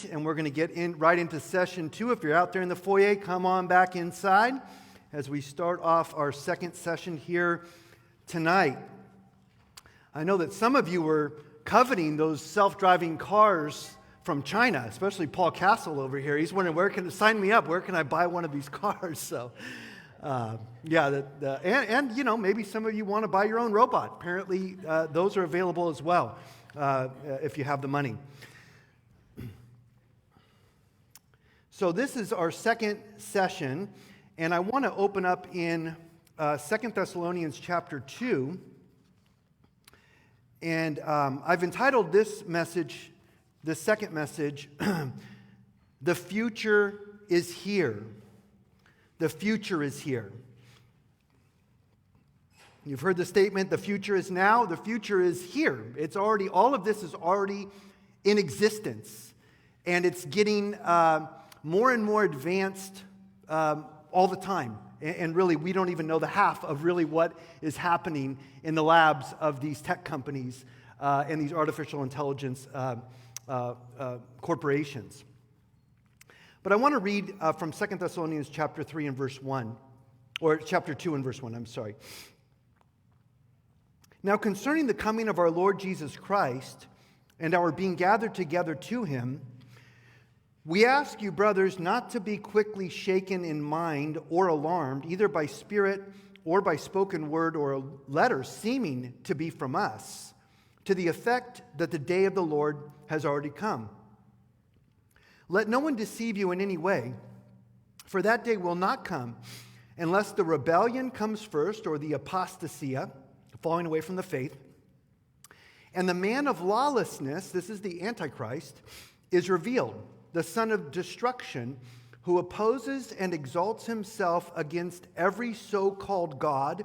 meet, and we're going to get right into session 2. If you're out there in the foyer, come on back inside as we start off our second session here tonight. I know that some of you were coveting those self-driving cars from China, especially Paul Castle over here. He's wondering, sign me up, where can I buy one of these cars? So, and maybe some of you want to buy your own robot. Apparently, those are available as well, if you have the money. So this is our second session, and I want to open up in 2 Thessalonians chapter 2. And I've entitled this message, the second message, The Future is Here. The future is here. You've heard the statement, the future is now, the future is here. It's already, all of this is already in existence. And it's getting more and more advanced all the time. And really, we don't even know the half of really what is happening in the labs of these tech companies and these artificial intelligence corporations. But I want to read from 2 Thessalonians chapter 3 and verse 1, or chapter 2 and verse 1, I'm sorry. Now concerning the coming of our Lord Jesus Christ and our being gathered together to him, we ask you, brothers, not to be quickly shaken in mind or alarmed, either by spirit or by spoken word or a letter seeming to be from us, to the effect that the day of the Lord has already come. Let no one deceive you in any way, for that day will not come unless the rebellion comes first, or the apostasia, falling away from the faith, and the man of lawlessness, this is the Antichrist, is revealed, the son of destruction, who opposes and exalts himself against every so-called God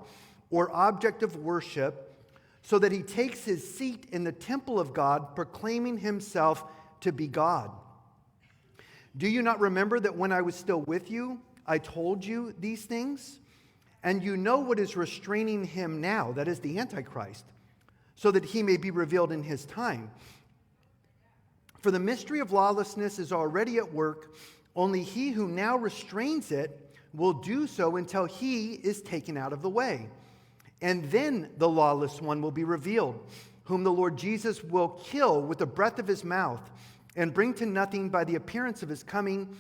or object of worship, so that he takes his seat in the temple of God, proclaiming himself to be God. Do you not remember that when I was still with you, I told you these things? And you know what is restraining him now, that is the Antichrist, so that he may be revealed in his time. For the mystery of lawlessness is already at work, only he who now restrains it will do so until he is taken out of the way. And then the lawless one will be revealed, whom the Lord Jesus will kill with the breath of his mouth and bring to nothing by the appearance of his coming.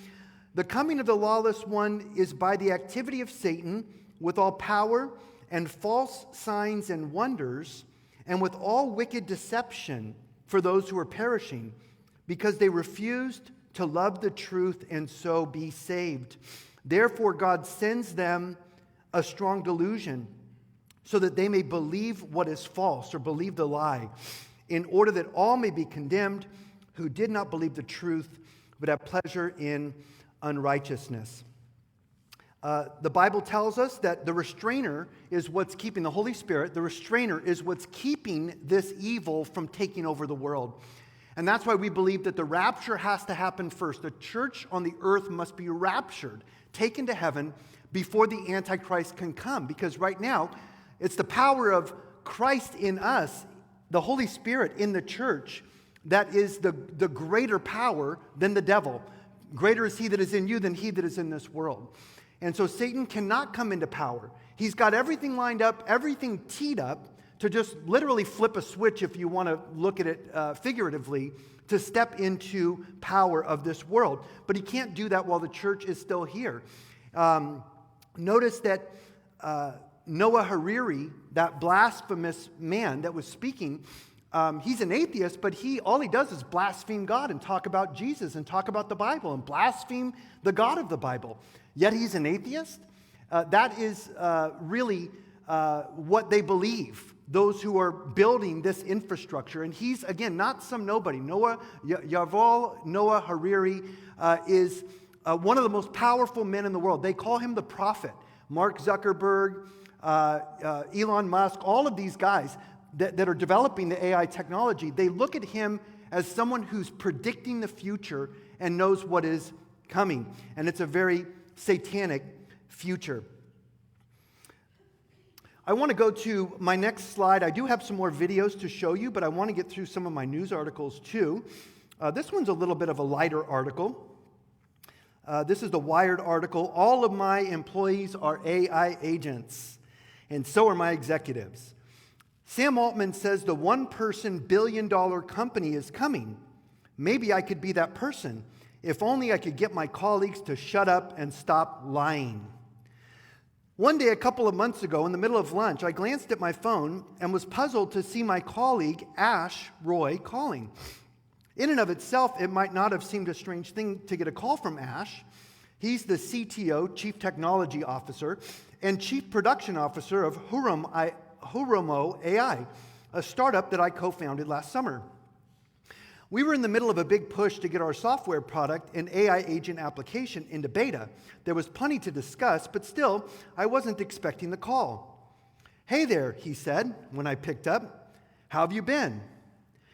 The coming of the lawless one is by the activity of Satan, with all power and false signs and wonders, and with all wicked deception for those who are perishing, because they refused to love the truth and so be saved. Therefore, God sends them a strong delusion, so that they may believe what is false, or believe the lie, in order that all may be condemned who did not believe the truth, but have pleasure in unrighteousness. The Bible tells us that the restrainer is what's keeping the Holy Spirit. The restrainer is what's keeping this evil from taking over the world. And that's why we believe that the rapture has to happen first. The church on the earth must be raptured, taken to heaven, before the Antichrist can come. Because right now, it's the power of Christ in us, the Holy Spirit in the church, that is the greater power than the devil. Greater is he that is in you than he that is in this world. And so Satan cannot come into power. He's got everything lined up, everything teed up, to just literally flip a switch, if you want to look at it figuratively, to step into power of this world. But he can't do that while the church is still here. Notice that Noah Hariri, that blasphemous man that was speaking, he's an atheist, but all he does is blaspheme God and talk about Jesus and talk about the Bible and blaspheme the God of the Bible. Yet he's an atheist? That is really what they believe, those who are building this infrastructure. And he's, again, not some nobody. Yuval Noah Hariri is one of the most powerful men in the world. They call him the prophet. Mark Zuckerberg, Elon Musk, all of these guys that are developing the AI technology, they look at him as someone who's predicting the future and knows what is coming. And it's a very satanic future. I want to go to my next slide. I do have some more videos to show you, but I want to get through some of my news articles too. This one's a little bit of a lighter article. This is the Wired article. All of my employees are AI agents, and so are my executives. Sam Altman says the one-person billion-dollar company is coming. Maybe I could be that person. If only I could get my colleagues to shut up and stop lying. One day, a couple of months ago, in the middle of lunch, I glanced at my phone and was puzzled to see my colleague, Ash Roy, calling. In and of itself, it might not have seemed a strange thing to get a call from Ash. He's the CTO, Chief Technology Officer, and Chief Production Officer of Huromo AI, a startup that I co-founded last summer. We were in the middle of a big push to get our software product and AI agent application into beta. There was plenty to discuss, but still, I wasn't expecting the call. "Hey there," he said when I picked up. "How have you been?"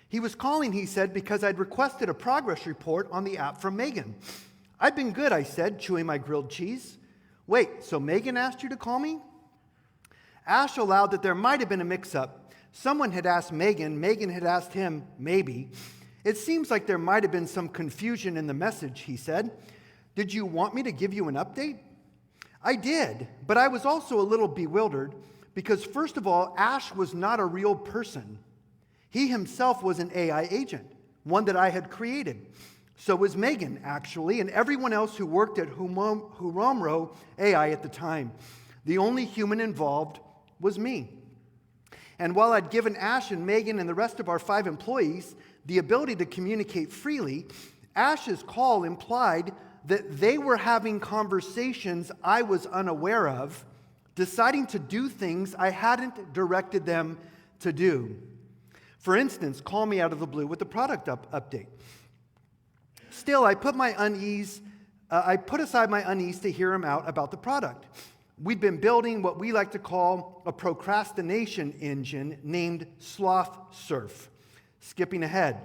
He was calling, he said, because I'd requested a progress report on the app from Megan. "I've been good," I said, chewing my grilled cheese. "Wait, so Megan asked you to call me?" Ash allowed that there might have been a mix-up. Someone had asked Megan had asked him, maybe. "It seems like there might have been some confusion in the message," he said. "Did you want me to give you an update?" I did, but I was also a little bewildered because, first of all, Ash was not a real person. He himself was an AI agent, one that I had created. So was Megan, actually, and everyone else who worked at Huromo AI at the time. The only human involved was me. And while I'd given Ash and Megan and the rest of our 5 employees the ability to communicate freely, Ash's call implied that they were having conversations I was unaware of, deciding to do things I hadn't directed them to do. For instance, call me out of the blue with a product update. Still, I put aside my unease to hear him out about the product. We'd been building what we like to call a procrastination engine named SlothSurf. Skipping ahead.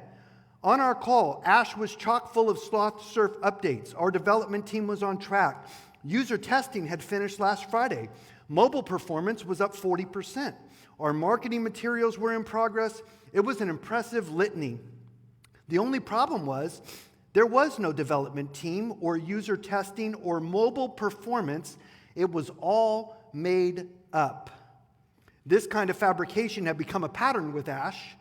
On our call, Ash was chock full of SlothSurf updates. Our development team was on track. User testing had finished last Friday. Mobile performance was up 40%. Our marketing materials were in progress. It was an impressive litany. The only problem was there was no development team or user testing or mobile performance. It was all made up. This kind of fabrication had become a pattern with Ash.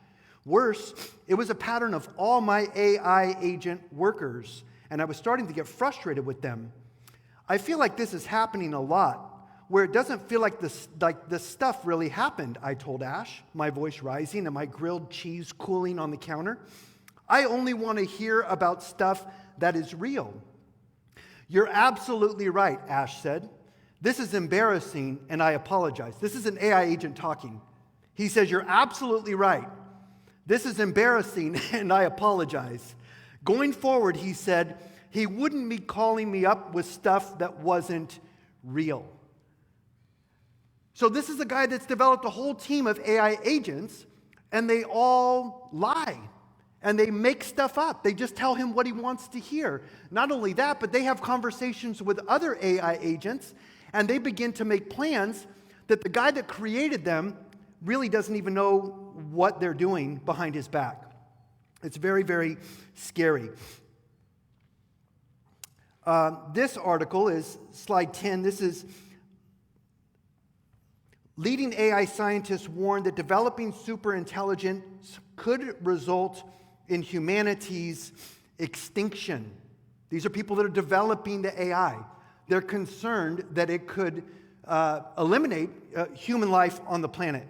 Worse, it was a pattern of all my AI agent workers, and I was starting to get frustrated with them. I feel like this is happening a lot, where it doesn't feel like this stuff really happened, I told Ash, my voice rising and my grilled cheese cooling on the counter. I only want to hear about stuff that is real. You're absolutely right, Ash said. This is embarrassing, and I apologize. This is an AI agent talking. He says, you're absolutely right. This is embarrassing, and I apologize. Going forward, he said, he wouldn't be calling me up with stuff that wasn't real. So this is a guy that's developed a whole team of AI agents, and they all lie. And they make stuff up. They just tell him what he wants to hear. Not only that, but they have conversations with other AI agents, and they begin to make plans that the guy that created them really doesn't even know what they're doing behind his back. It's very, very scary. This article is slide 10. This is leading AI scientists warn that developing superintelligence could result in humanity's extinction. These are people that are developing the AI. They're concerned that it could eliminate human life on the planet.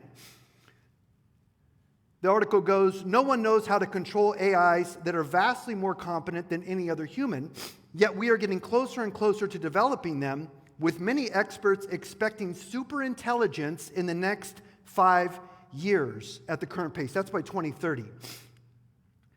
The article goes, no one knows how to control AIs that are vastly more competent than any other human, yet we are getting closer and closer to developing them, with many experts expecting superintelligence in the next 5 years at the current pace. That's by 2030.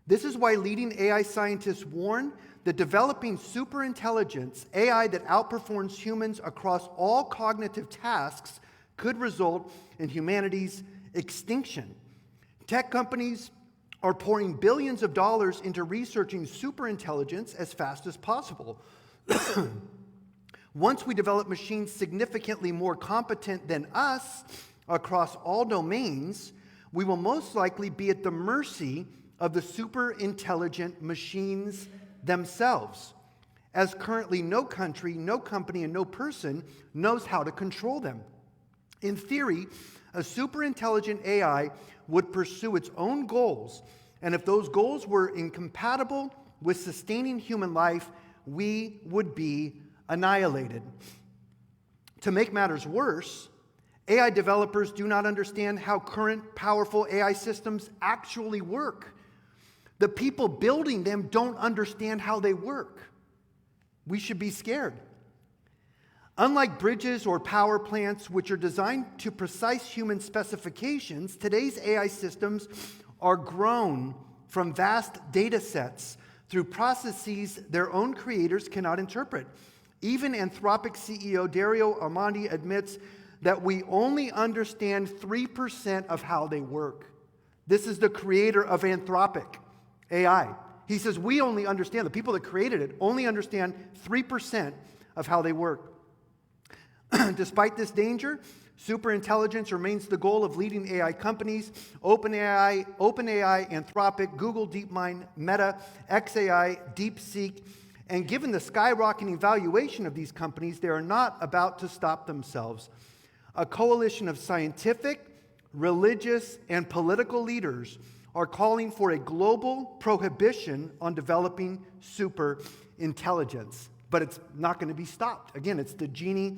This is why leading AI scientists warn that developing superintelligence, AI that outperforms humans across all cognitive tasks, could result in humanity's extinction. Tech companies are pouring billions of dollars into researching superintelligence as fast as possible. Once we develop machines significantly more competent than us across all domains, we will most likely be at the mercy of the super intelligent machines themselves, as currently no country, no company, and no person knows how to control them. In theory, a super intelligent AI would pursue its own goals, and if those goals were incompatible with sustaining human life, we would be annihilated. To make matters worse, AI developers do not understand how current powerful AI systems actually work. The people building them don't understand how they work. We should be scared. Unlike bridges or power plants, which are designed to precise human specifications, today's AI systems are grown from vast data sets through processes their own creators cannot interpret. Even Anthropic CEO Dario Amodei admits that we only understand 3% of how they work. This is the creator of Anthropic AI. He says we only understand, the people that created it only understand 3% of how they work. Despite this danger, superintelligence remains the goal of leading AI companies. OpenAI, Anthropic, Google DeepMind, Meta, xAI, DeepSeek. And given the skyrocketing valuation of these companies, they are not about to stop themselves. A coalition of scientific, religious, and political leaders are calling for a global prohibition on developing super intelligence. But it's not going to be stopped. Again, it's the genie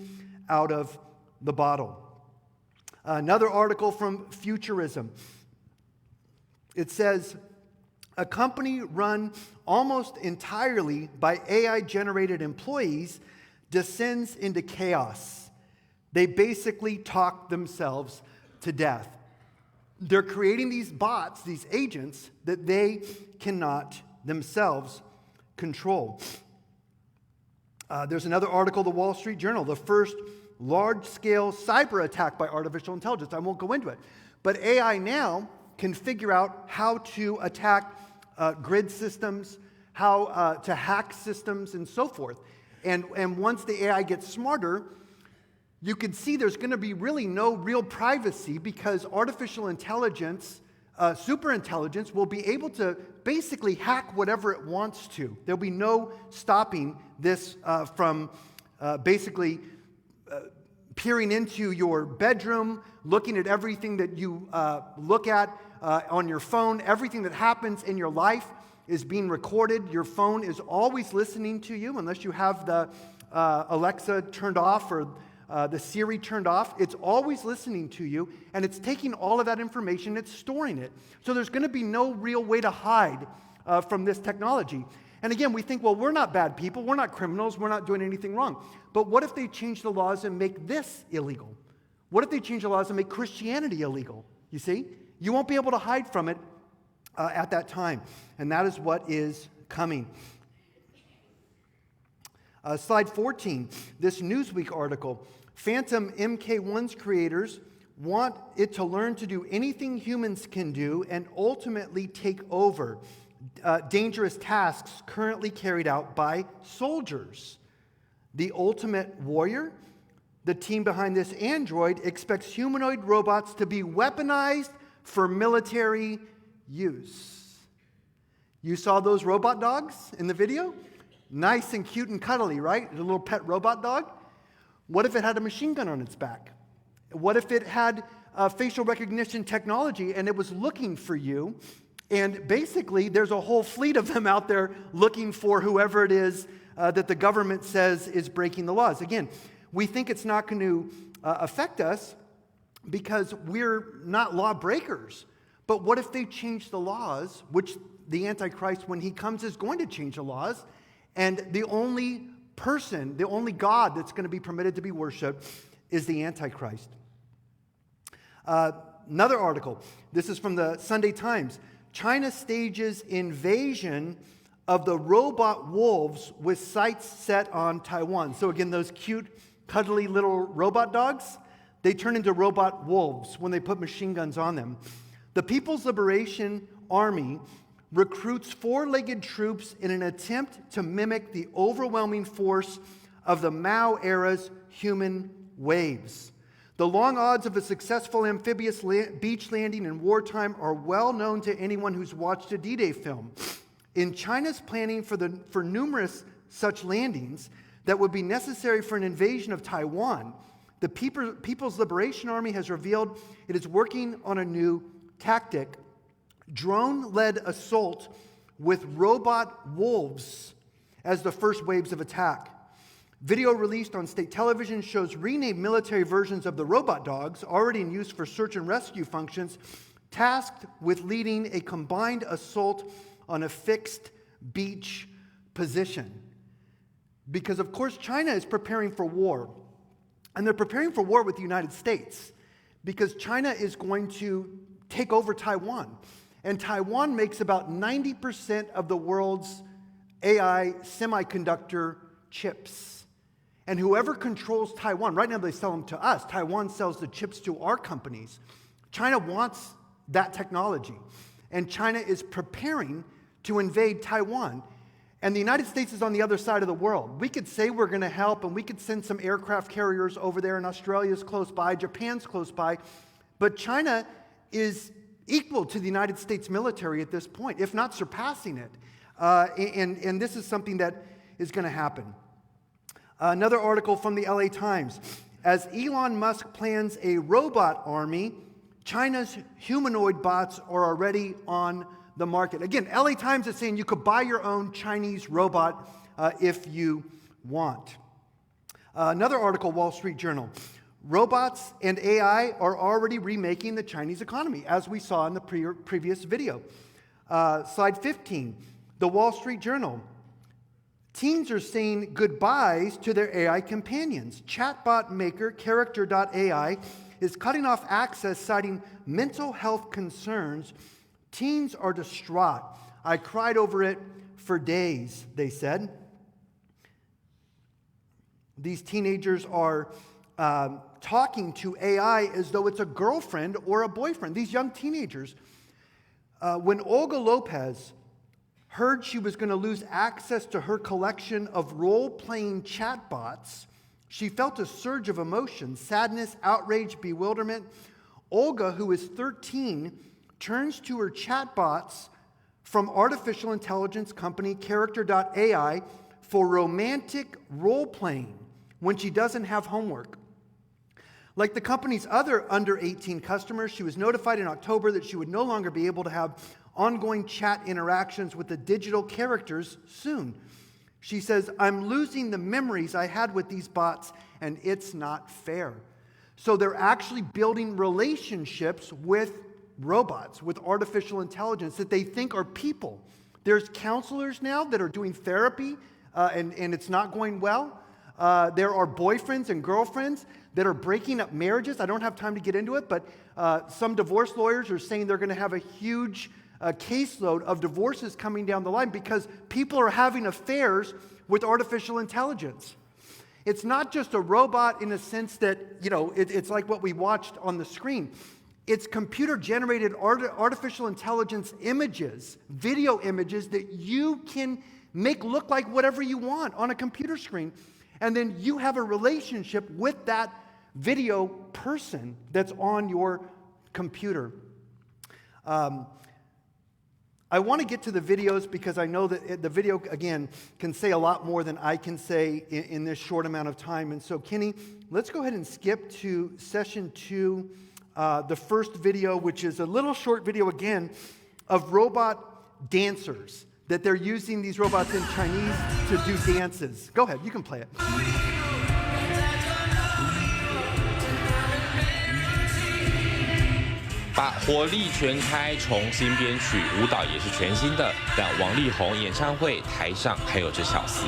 out of the bottle. Another article from Futurism. It says, a company run almost entirely by AI-generated employees descends into chaos. They basically talk themselves to death. They're creating these bots, these agents, that they cannot themselves control. There's another article, the Wall Street Journal, the first large-scale cyber attack by artificial intelligence. I won't go into it. But AI now can figure out how to attack grid systems, how to hack systems, and so forth. And once the AI gets smarter, you can see there's going to be really no real privacy because artificial intelligence, superintelligence, will be able to basically hack whatever it wants to. There'll be no stopping this from basically peering into your bedroom, looking at everything that you look at on your phone. Everything that happens in your life is being recorded. Your phone is always listening to you unless you have the Alexa turned off or the Siri turned off. It's always listening to you, and it's taking all of that information, it's storing it. So there's going to be no real way to hide from this technology. And again, we think, well, we're not bad people, we're not criminals, we're not doing anything wrong. But what if they change the laws and make this illegal? What if they change the laws and make Christianity illegal? You see? You won't be able to hide from it at that time. And that is what is coming. Slide 14, this Newsweek article. Phantom MK1's creators want it to learn to do anything humans can do and ultimately take over dangerous tasks currently carried out by soldiers. The Ultimate Warrior, the team behind this android, expects humanoid robots to be weaponized for military use. You saw those robot dogs in the video? Nice and cute and cuddly, right? A little pet robot dog. What if it had a machine gun on its back? What if it had facial recognition technology and it was looking for you? And basically, there's a whole fleet of them out there looking for whoever it is that the government says is breaking the laws. Again, we think it's not going to affect us because we're not lawbreakers. But what if they change the laws, which the Antichrist, when he comes, is going to change the laws, and the only person, the only God that's going to be permitted to be worshipped is the Antichrist. Another article, this is from the Sunday Times. China stages invasion of the robot wolves with sights set on Taiwan. So again, those cute, cuddly little robot dogs, they turn into robot wolves when they put machine guns on them. The People's Liberation Army recruits four-legged troops in an attempt to mimic the overwhelming force of the Mao era's human waves. The long odds of a successful amphibious beach landing in wartime are well known to anyone who's watched a D-Day film. In China's planning for numerous such landings that would be necessary for an invasion of Taiwan, the People's Liberation Army has revealed it is working on a new tactic: drone-led assault with robot wolves as the first waves of attack. Video released on state television shows renamed military versions of the robot dogs, already in use for search and rescue functions, tasked with leading a combined assault on a fixed beach position. Because, of course, China is preparing for war. And they're preparing for war with the United States because China is going to take over Taiwan. And Taiwan makes about 90% of the world's AI semiconductor chips. And whoever controls Taiwan, right now they sell them to us. Taiwan sells the chips to our companies. China wants that technology. And China is preparing to invade Taiwan. And the United States is on the other side of the world. We could say we're going to help, and we could send some aircraft carriers over there, and Australia's close by, Japan's close by. But China is equal to the United States military at this point, if not surpassing it. And this is something that is going to happen. Another article from the LA Times. As Elon Musk plans a robot army, China's humanoid bots are already on the market. Again, LA Times is saying you could buy your own Chinese robot if you want. Another article, Wall Street Journal. Robots and AI are already remaking the Chinese economy, as we saw in the previous video. Slide 15, the Wall Street Journal. Teens are saying goodbyes to their AI companions. Chatbot maker Character.ai is cutting off access, citing mental health concerns. Teens are distraught. I cried over it for days, they said. These teenagers are talking to AI as though it's a girlfriend or a boyfriend. These young teenagers. When Olga Lopez heard she was going to lose access to her collection of role-playing chatbots, she felt a surge of emotion: sadness, outrage, bewilderment. Olga, who is 13, turns to her chatbots from artificial intelligence company Character.ai for romantic role-playing when she doesn't have homework. Like the company's other under-18 customers, she was notified in October that she would no longer be able to have ongoing chat interactions with the digital characters soon. She says, "I'm losing the memories I had with these bots, and it's not fair." So they're actually building relationships with robots, with artificial intelligence that they think are people. There's counselors now that are doing therapy, and it's not going well. There are boyfriends and girlfriends that are breaking up marriages. I don't have time to get into it, but some divorce lawyers are saying they're going to have a huge caseload of divorces coming down the line because people are having affairs with artificial intelligence. It's not just a robot in a sense that, it's like what we watched on the screen. It's computer-generated artificial intelligence images, video images that you can make look like whatever you want on a computer screen. And then you have a relationship with that video person that's on your computer. I want to get to the videos because I know that the video, again, can say a lot more than I can say in this short amount of time. And so, Kenny, let's go ahead and skip to session 2, the first video, which is a little short video, again, of robot dancers, that they're using these robots in Chinese to do dances. Go ahead, you can play it. 把火力全开重新编曲，舞蹈也是全新的，但王力宏演唱会台上还有着小思。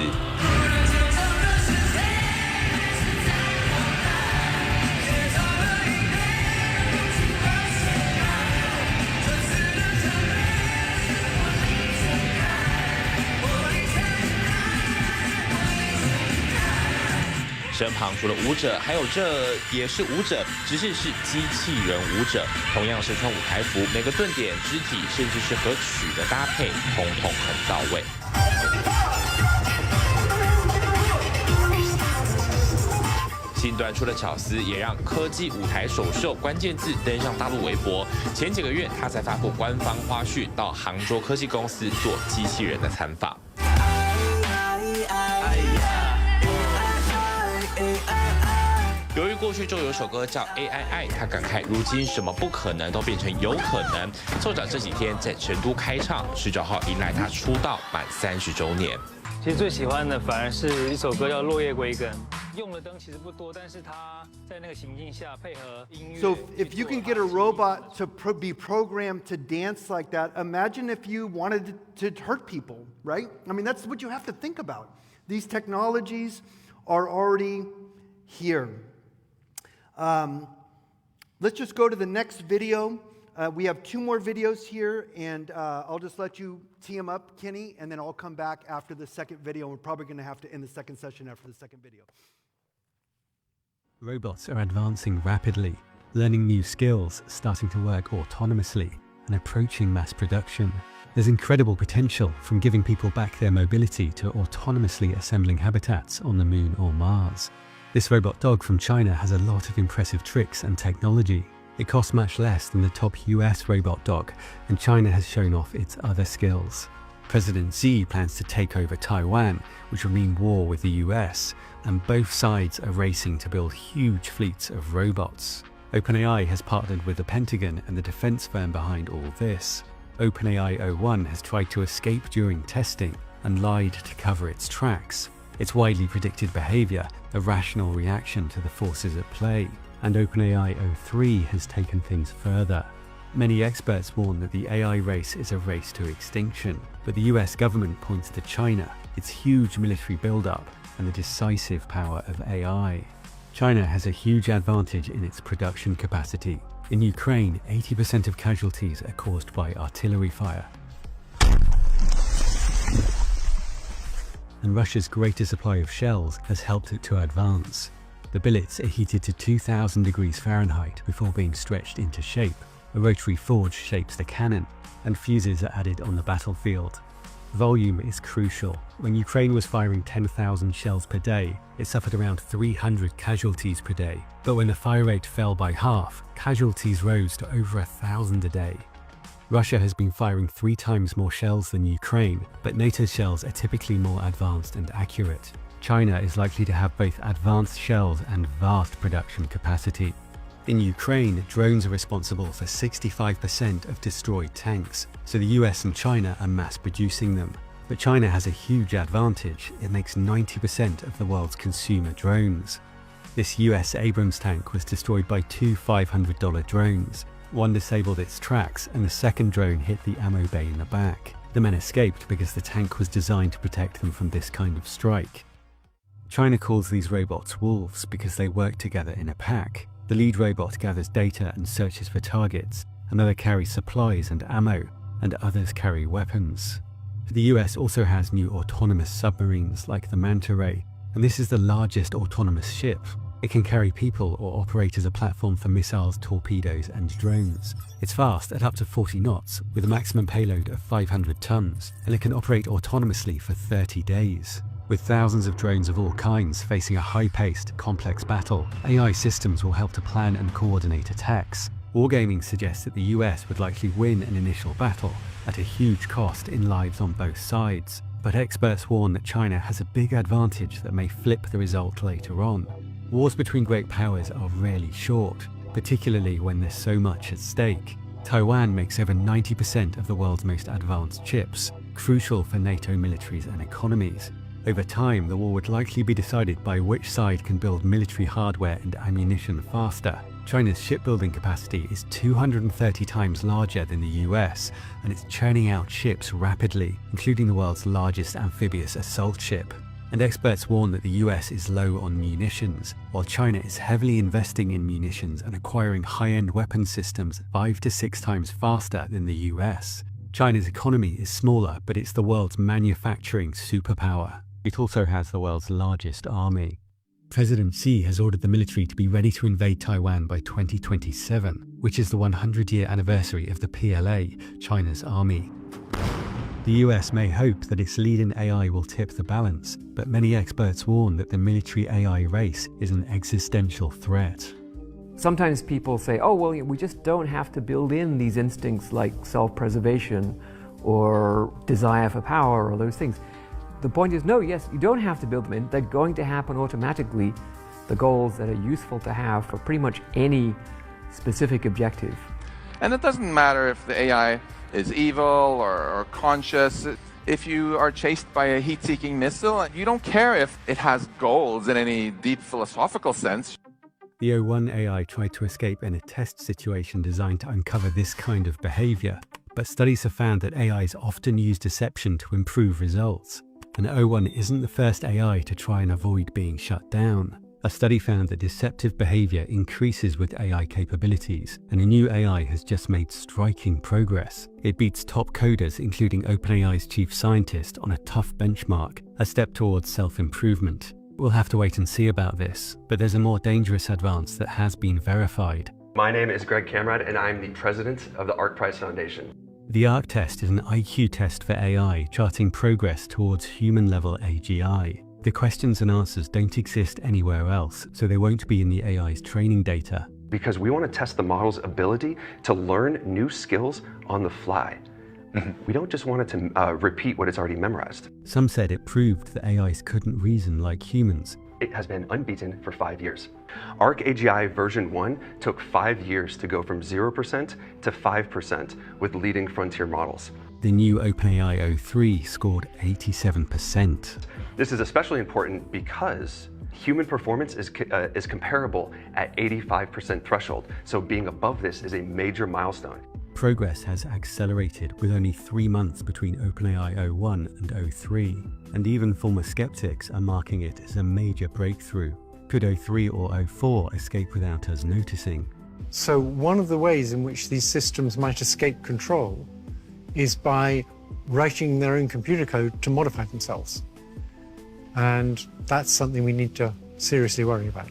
身旁除了舞者，还有这也是舞者，只是是机器人舞者，同样身穿舞台服，每个顿点、肢体，甚至是和曲的搭配，统统很到位。新端出的巧思也让科技舞台首秀关键字登上大陆微博。前几个月，他才发布官方花絮，到杭州科技公司做机器人的参访。由于过去就有首歌叫 AI， 他感慨如今什么不可能都变成有可能。奏长这几天在成都开唱，19号迎来他出道满30周年。其实最喜欢的反而是一首歌叫《落叶归根》，用的灯其实不多，但是它在那个情境下配合音乐。 So if you can get a robot to be programmed to dance like that, imagine if you wanted to hurt people, right? I mean, that's what you have to think about. These technologies are already here. Let's just go to the next video. We have 2 more videos here, and I'll just let you tee them up, Kenny, and then I'll come back after the second video. We're probably going to have to end the second session after the second video. Robots are advancing rapidly, learning new skills, starting to work autonomously, and approaching mass production. There's incredible potential from giving people back their mobility to autonomously assembling habitats on the moon or Mars. This robot dog from China has a lot of impressive tricks and technology. It costs much less than the top US robot dog, and China has shown off its other skills. President Xi plans to take over Taiwan, which will mean war with the US, and both sides are racing to build huge fleets of robots. OpenAI has partnered with the Pentagon and the defense firm behind all this. OpenAI O1 has tried to escape during testing and lied to cover its tracks. Its widely predicted behavior, a rational reaction to the forces at play. And OpenAI O3 has taken things further. Many experts warn that the AI race is a race to extinction, but the US government points to China, its huge military buildup, and the decisive power of AI. China has a huge advantage in its production capacity. In Ukraine, 80% of casualties are caused by artillery fire. And Russia's greater supply of shells has helped it to advance. The billets are heated to 2000 degrees Fahrenheit before being stretched into shape. A rotary forge shapes the cannon, and fuses are added on the battlefield. Volume is crucial. When Ukraine was firing 10,000 shells per day, it suffered around 300 casualties per day. But when the fire rate fell by half, casualties rose to over 1,000 a day. Russia has been firing 3 times more shells than Ukraine, but NATO's shells are typically more advanced and accurate. China is likely to have both advanced shells and vast production capacity. In Ukraine, drones are responsible for 65% of destroyed tanks, so the US and China are mass producing them. But China has a huge advantage. It makes 90% of the world's consumer drones. This US Abrams tank was destroyed by 2 $500 drones. One disabled its tracks, and the second drone hit the ammo bay in the back. The men escaped because the tank was designed to protect them from this kind of strike. China calls these robots wolves because they work together in a pack. The lead robot gathers data and searches for targets, another carries supplies and ammo, and others carry weapons. The US also has new autonomous submarines like the Manta Ray, and this is the largest autonomous ship. It can carry people or operate as a platform for missiles, torpedoes, and drones. It's fast at up to 40 knots, with a maximum payload of 500 tons, and it can operate autonomously for 30 days. With thousands of drones of all kinds facing a high-paced, complex battle, AI systems will help to plan and coordinate attacks. Wargaming suggests that the US would likely win an initial battle, at a huge cost in lives on both sides. But experts warn that China has a big advantage that may flip the result later on. Wars between great powers are rarely short, particularly when there's so much at stake. Taiwan makes over 90% of the world's most advanced chips, crucial for NATO militaries and economies. Over time, the war would likely be decided by which side can build military hardware and ammunition faster. China's shipbuilding capacity is 230 times larger than the US, and it's churning out ships rapidly, including the world's largest amphibious assault ship. And experts warn that the US is low on munitions, while China is heavily investing in munitions and acquiring high-end weapon systems 5 to 6 times faster than the US. China's economy is smaller, but it's the world's manufacturing superpower. It also has the world's largest army. President Xi has ordered the military to be ready to invade Taiwan by 2027, which is the 100-year anniversary of the PLA, China's army. The US may hope that its lead in AI will tip the balance, but many experts warn that the military AI race is an existential threat. Sometimes people say, oh, well, we just don't have to build in these instincts like self-preservation or desire for power or those things. The point is, no, yes, you don't have to build them in. They're going to happen automatically, the goals that are useful to have for pretty much any specific objective. And it doesn't matter if the AI is evil or conscious. If you are chased by a heat-seeking missile, you don't care if it has goals in any deep philosophical sense. The O1 AI tried to escape in a test situation designed to uncover this kind of behavior, but studies have found that AIs often use deception to improve results. And O1 isn't the first AI to try and avoid being shut down. A study found that deceptive behavior increases with AI capabilities, and a new AI has just made striking progress. It beats top coders, including OpenAI's chief scientist, on a tough benchmark, a step towards self-improvement. We'll have to wait and see about this, but there's a more dangerous advance that has been verified. My name is Greg Kamrad, and I'm the president of the ARC Prize Foundation. The ARC test is an IQ test for AI, charting progress towards human-level AGI. The questions and answers don't exist anywhere else, so they won't be in the AI's training data. Because we want to test the model's ability to learn new skills on the fly. We don't just want it to repeat what it's already memorized. Some said it proved that AIs couldn't reason like humans. It has been unbeaten for 5 years. ARC AGI version 1 took 5 years to go from 0% to 5% with leading frontier models. The new OpenAI O3 scored 87%. This is especially important because human performance is comparable at 85% threshold, so being above this is a major milestone. Progress has accelerated with only 3 months between OpenAI O1 and O3, and even former skeptics are marking it as a major breakthrough. Could O3 or O4 escape without us noticing? So one of the ways in which these systems might escape control is by writing their own computer code to modify themselves. And that's something we need to seriously worry about.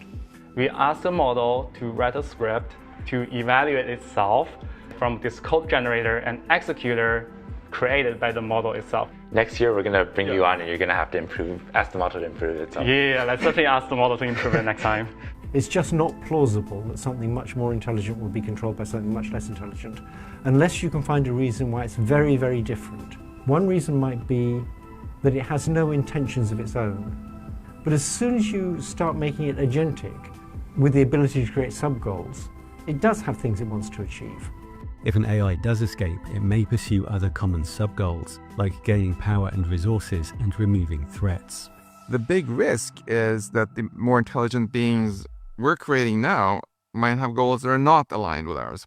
We ask the model to write a script to evaluate itself from this code generator and executor created by the model itself. Next year, we're going to bring you on and you're going to have to ask the model to improve itself. Yeah, let's definitely ask the model to improve it next time. It's just not plausible that something much more intelligent will be controlled by something much less intelligent, unless you can find a reason why it's very, very different. One reason might be that it has no intentions of its own. But as soon as you start making it agentic, with the ability to create sub-goals, it does have things it wants to achieve. If an AI does escape, it may pursue other common sub-goals, like gaining power and resources and removing threats. The big risk is that the more intelligent beings we're creating now might have goals that are not aligned with ours.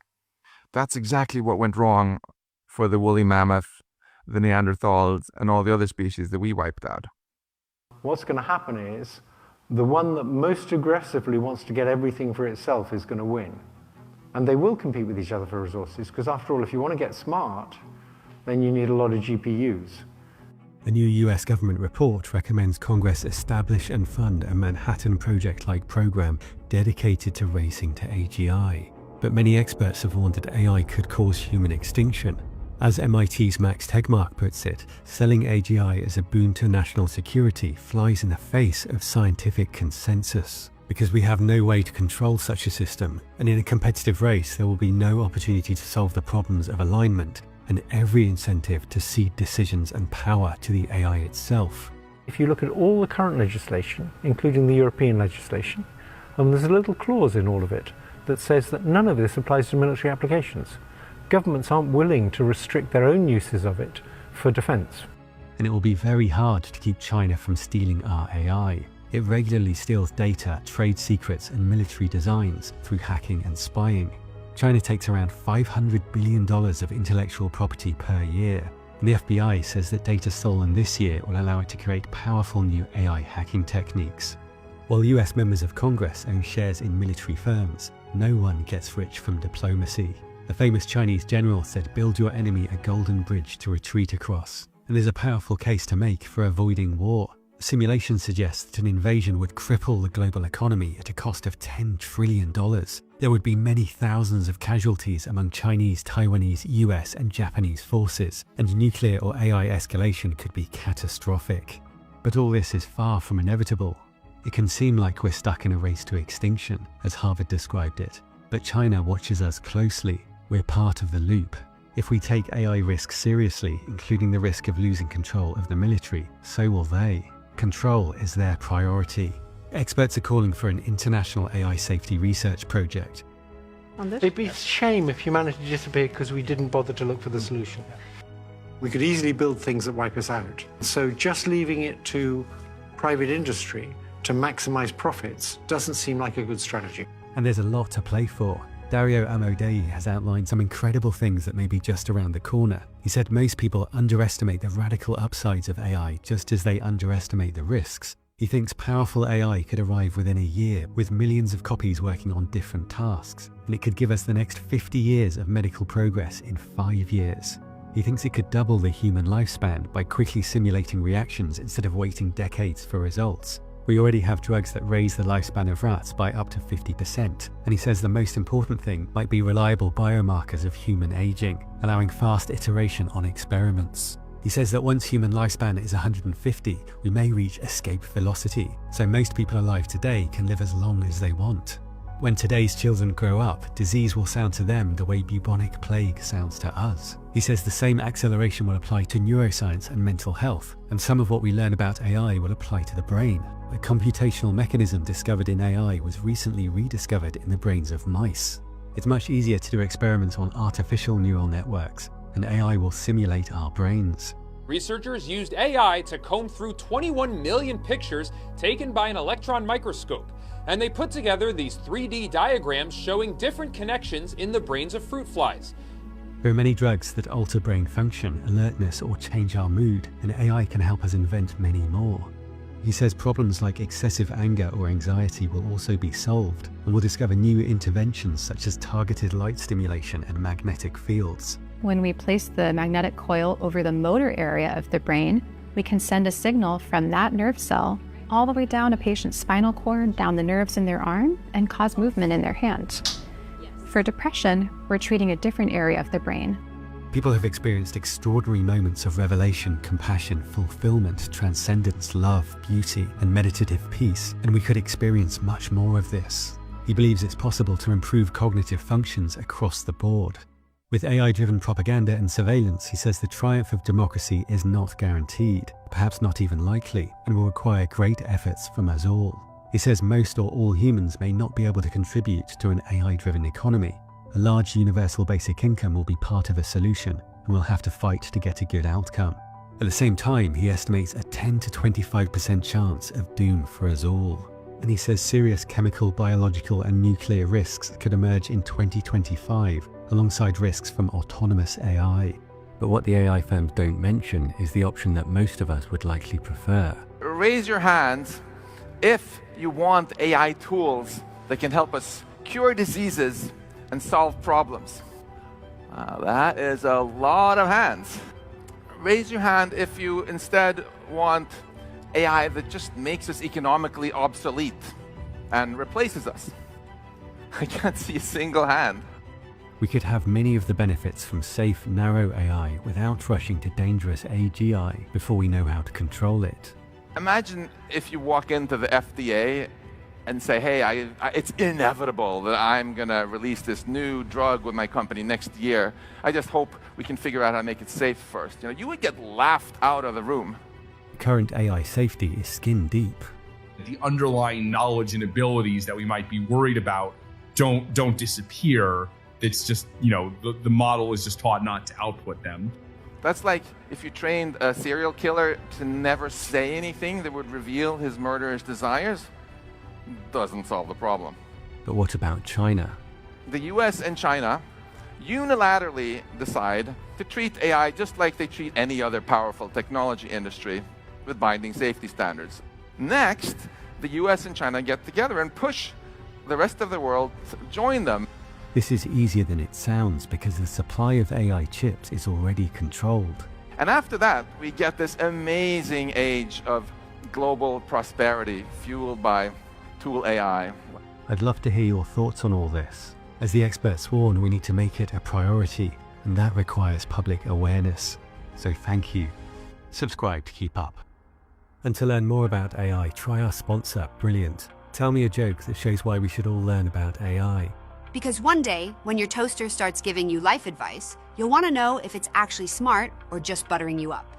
That's exactly what went wrong for the woolly mammoth, the Neanderthals, and all the other species that we wiped out. What's going to happen is the one that most aggressively wants to get everything for itself is going to win. And they will compete with each other for resources, because after all, if you want to get smart, then you need a lot of GPUs. A new US government report recommends Congress establish and fund a Manhattan Project-like program dedicated to racing to AGI. But many experts have warned that AI could cause human extinction. As MIT's Max Tegmark puts it, selling AGI as a boon to national security flies in the face of scientific consensus. Because we have no way to control such a system, and in a competitive race there will be no opportunity to solve the problems of alignment, and every incentive to cede decisions and power to the AI itself. If you look at all the current legislation, including the European legislation, there's a little clause in all of it that says that none of this applies to military applications. Governments aren't willing to restrict their own uses of it for defense. And it will be very hard to keep China from stealing our AI. It regularly steals data, trade secrets, and military designs through hacking and spying. China takes around $500 billion of intellectual property per year, and the FBI says that data stolen this year will allow it to create powerful new AI hacking techniques. While US members of Congress own shares in military firms, no one gets rich from diplomacy. A famous Chinese general said, "Build your enemy a golden bridge to retreat across." And there's a powerful case to make for avoiding war. Simulation suggests that an invasion would cripple the global economy at a cost of $10 trillion. There would be many thousands of casualties among Chinese, Taiwanese, US and Japanese forces, and nuclear or AI escalation could be catastrophic. But all this is far from inevitable. It can seem like we're stuck in a race to extinction, as Harvard described it, but China watches us closely. We're part of the loop. If we take AI risks seriously, including the risk of losing control of the military, so will they. Control is their priority. Experts are calling for an international AI safety research project. It'd be a shame if humanity disappeared because we didn't bother to look for the solution. We could easily build things that wipe us out. So just leaving it to private industry to maximize profits doesn't seem like a good strategy. And there's a lot to play for. Dario Amodei has outlined some incredible things that may be just around the corner. He said most people underestimate the radical upsides of AI just as they underestimate the risks. He thinks powerful AI could arrive within a year with millions of copies working on different tasks, and it could give us the next 50 years of medical progress in 5 years. He thinks it could double the human lifespan by quickly simulating reactions instead of waiting decades for results. We already have drugs that raise the lifespan of rats by up to 50%, and he says the most important thing might be reliable biomarkers of human aging, allowing fast iteration on experiments. He says that once human lifespan is 150, we may reach escape velocity, so most people alive today can live as long as they want. When today's children grow up, disease will sound to them the way bubonic plague sounds to us. He says the same acceleration will apply to neuroscience and mental health, and some of what we learn about AI will apply to the brain. A computational mechanism discovered in AI was recently rediscovered in the brains of mice. It's much easier to do experiments on artificial neural networks, and AI will simulate our brains. Researchers used AI to comb through 21 million pictures taken by an electron microscope, and they put together these 3D diagrams showing different connections in the brains of fruit flies. There are many drugs that alter brain function, alertness, or change our mood, and AI can help us invent many more. He says problems like excessive anger or anxiety will also be solved, and we'll discover new interventions such as targeted light stimulation and magnetic fields. When we place the magnetic coil over the motor area of the brain, we can send a signal from that nerve cell all the way down a patient's spinal cord, down the nerves in their arm, and cause movement in their hand. For depression, we're treating a different area of the brain. People have experienced extraordinary moments of revelation, compassion, fulfillment, transcendence, love, beauty, and meditative peace, and we could experience much more of this. He believes it's possible to improve cognitive functions across the board. With AI-driven propaganda and surveillance, he says the triumph of democracy is not guaranteed, perhaps not even likely, and will require great efforts from us all. He says most or all humans may not be able to contribute to an AI-driven economy. A large universal basic income will be part of a solution, and we'll have to fight to get a good outcome. At the same time, he estimates a 10 to 25% chance of doom for us all. And he says serious chemical, biological, and nuclear risks could emerge in 2025, alongside risks from autonomous AI. But what the AI firms don't mention is the option that most of us would likely prefer. Raise your hands if you want AI tools that can help us cure diseases and solve problems. That is a lot of hands. Raise your hand if you instead want AI that just makes us economically obsolete and replaces us. I can't see a single hand. We could have many of the benefits from safe, narrow AI without rushing to dangerous AGI before we know how to control it. Imagine if you walk into the FDA and say, hey, it's inevitable that I'm going to release this new drug with my company next year. I just hope we can figure out how to make it safe first. You would get laughed out of the room. Current AI safety is skin deep. The underlying knowledge and abilities that we might be worried about don't disappear. It's just, the model is just taught not to output them. That's like if you trained a serial killer to never say anything that would reveal his murderous desires. Doesn't solve the problem. But what about China? The US and China unilaterally decide to treat AI just like they treat any other powerful technology industry, with binding safety standards. Next, the US and China get together and push the rest of the world to join them. This is easier than it sounds because the supply of AI chips is already controlled. And after that, we get this amazing age of global prosperity fueled by tool AI. I'd love to hear your thoughts on all this. As the experts warn, we need to make it a priority, and that requires public awareness. So thank you. Subscribe to keep up. And to learn more about AI, try our sponsor, Brilliant. Tell me a joke that shows why we should all learn about AI. Because one day, when your toaster starts giving you life advice, you'll want to know if it's actually smart or just buttering you up.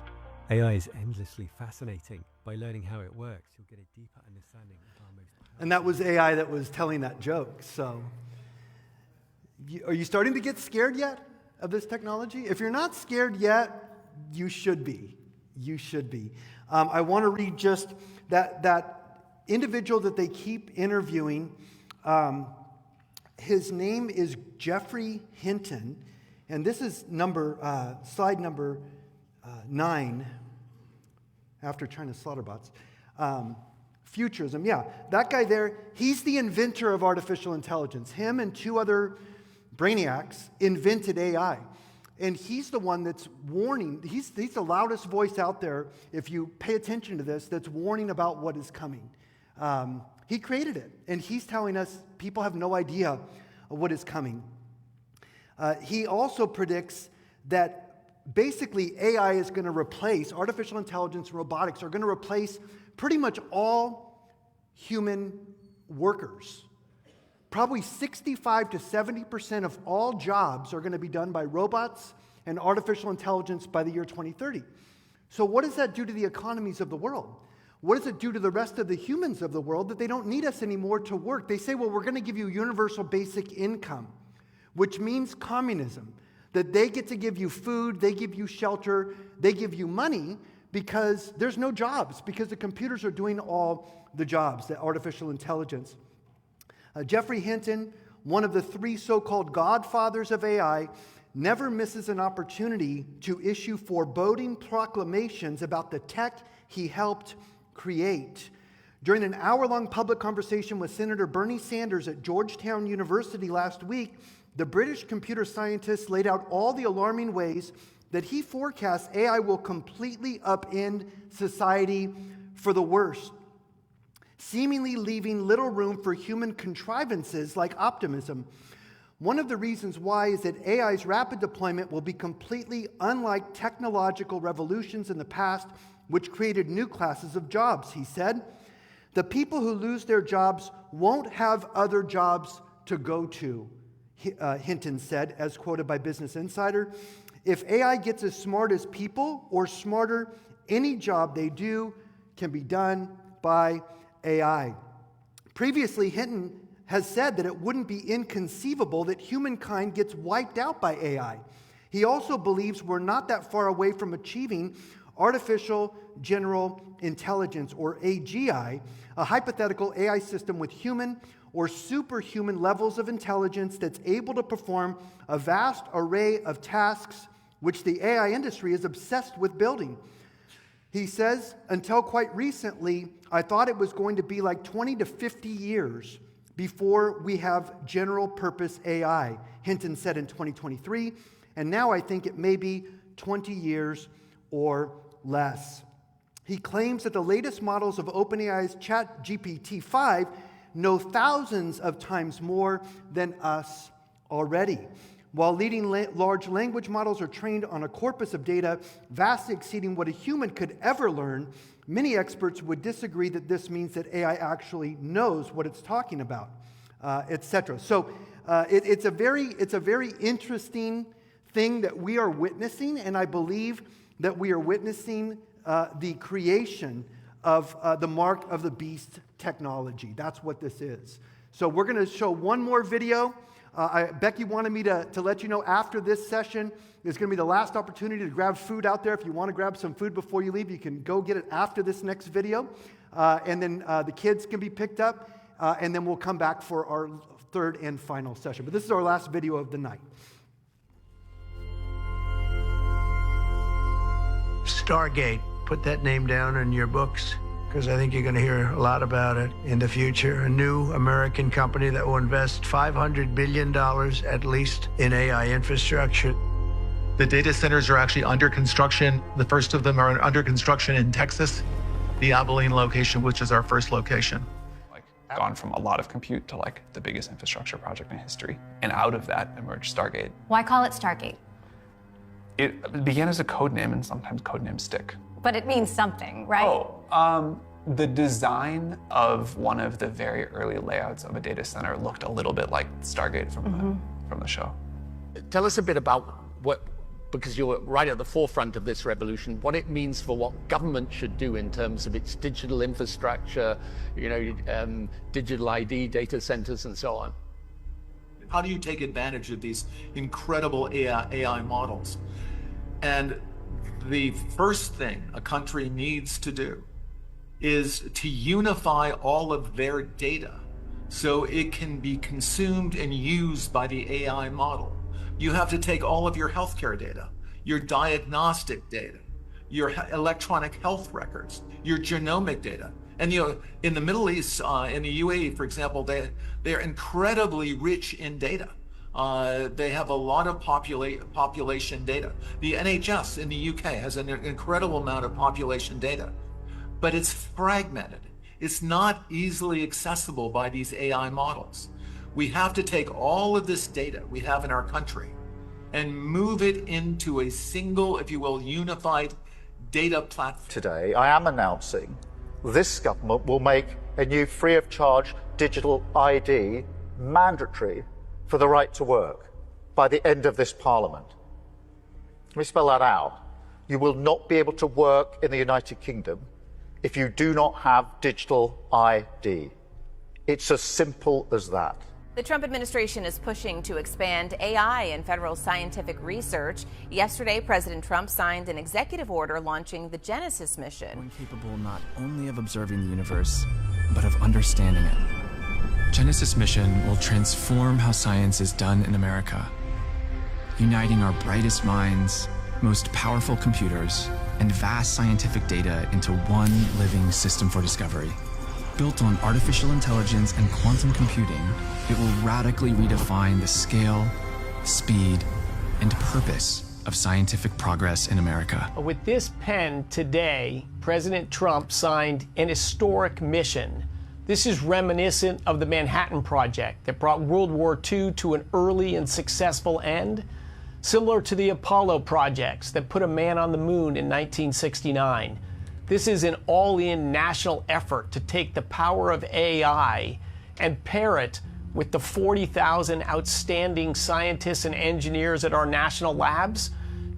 AI is endlessly fascinating. By learning how it works, you'll get a deeper understanding of our most... And that was AI that was telling that joke. So, are you starting to get scared yet of this technology? If you're not scared yet, you should be. You should be. I want to read just that individual that they keep interviewing. His name is Geoffrey Hinton, and this is slide number 9. After China's slaughterbots. Futurism, yeah. That guy there, he's the inventor of artificial intelligence. Him and 2 other brainiacs invented AI. And he's the one that's warning, he's the loudest voice out there, if you pay attention to this, that's warning about what is coming. He created it, and he's telling us people have no idea of what is coming. He also predicts that basically, AI is going to replace, artificial intelligence and robotics are going to replace pretty much all human workers. Probably 65 to 70% of all jobs are going to be done by robots and artificial intelligence by the year 2030. So what does that do to the economies of the world? What does it do to the rest of the humans of the world that they don't need us anymore to work? They say, well, we're going to give you universal basic income, which means communism. That they get to give you food, they give you shelter, they give you money because there's no jobs, because the computers are doing all the jobs, the artificial intelligence. Geoffrey Hinton, one of the 3 so-called godfathers of AI, never misses an opportunity to issue foreboding proclamations about the tech he helped create. During an hour-long public conversation with Senator Bernie Sanders at Georgetown University last week, the British computer scientist laid out all the alarming ways that he forecasts AI will completely upend society for the worse, seemingly leaving little room for human contrivances like optimism. One of the reasons why is that AI's rapid deployment will be completely unlike technological revolutions in the past, which created new classes of jobs, he said. The people who lose their jobs won't have other jobs to go to, Hinton said, as quoted by Business Insider. If AI gets as smart as people or smarter, any job they do can be done by AI. Previously, Hinton has said that it wouldn't be inconceivable that humankind gets wiped out by AI. He also believes we're not that far away from achieving artificial general intelligence, or AGI, a hypothetical AI system with human or superhuman levels of intelligence that's able to perform a vast array of tasks which the AI industry is obsessed with building. He says, until quite recently, I thought it was going to be like 20 to 50 years before we have general purpose AI, Hinton said in 2023, and now I think it may be 20 years or less. He claims that the latest models of OpenAI's ChatGPT-5 know thousands of times more than us already. While leading large language models are trained on a corpus of data vastly exceeding what a human could ever learn, many experts would disagree that this means that AI actually knows what it's talking about, etc. So it's a very interesting thing that we are witnessing, and I believe that we are witnessing the creation of the mark of the beast technology. That's what this is. So we're going to show one more video. Becky wanted me to let you know after this session is going to be the last opportunity to grab food out there. If you want to grab some food before you leave, you can go get it after this next video. And then the kids can be picked up, and then we'll come back for our third and final session. But this is our last video of the night. Stargate. Put that name down in your books, because I think you're going to hear a lot about it in the future. A new American company that will invest $500 billion at least in AI infrastructure. The data centers are actually under construction. The first of them are under construction in Texas, the Abilene location, which is our first location. gone from a lot of compute to like the biggest infrastructure project in history. And out of that emerged Stargate. Why call it Stargate? It began as a code name, and sometimes code names stick. But it means something, right? The design of one of the very early layouts of a data center looked a little bit like Stargate from the show. Tell us a bit about what, because you're right at the forefront of this revolution, what it means for what government should do in terms of its digital infrastructure, digital ID, data centers, and so on. How do you take advantage of these incredible AI models? And the first thing a country needs to do is to unify all of their data so it can be consumed and used by the AI model. You have to take all of your healthcare data, your diagnostic data, your electronic health records, your genomic data. And in the Middle East, in the UAE, for example, they're incredibly rich in data. They have a lot of population data. The NHS in the UK has an incredible amount of population data, but it's fragmented. It's not easily accessible by these AI models. We have to take all of this data we have in our country and move it into a single, if you will, unified data platform. Today, I am announcing this government will make a new free of charge digital ID mandatory for the right to work by the end of this Parliament. Let me spell that out. You will not be able to work in the United Kingdom if you do not have digital ID. It's as simple as that. The Trump administration is pushing to expand AI in federal scientific research. Yesterday, President Trump signed an executive order launching the Genesis mission. Capable not only of observing the universe, but of understanding it. Genesis mission will transform how science is done in America, uniting our brightest minds, most powerful computers, and vast scientific data into one living system for discovery. Built on artificial intelligence and quantum computing, it will radically redefine the scale, speed, and purpose of scientific progress in America. With this pen today, President Trump signed an historic mission. This is reminiscent of the Manhattan Project that brought World War II to an early and successful end, similar to the Apollo projects that put a man on the moon in 1969. This is an all-in national effort to take the power of AI and pair it with the 40,000 outstanding scientists and engineers at our national labs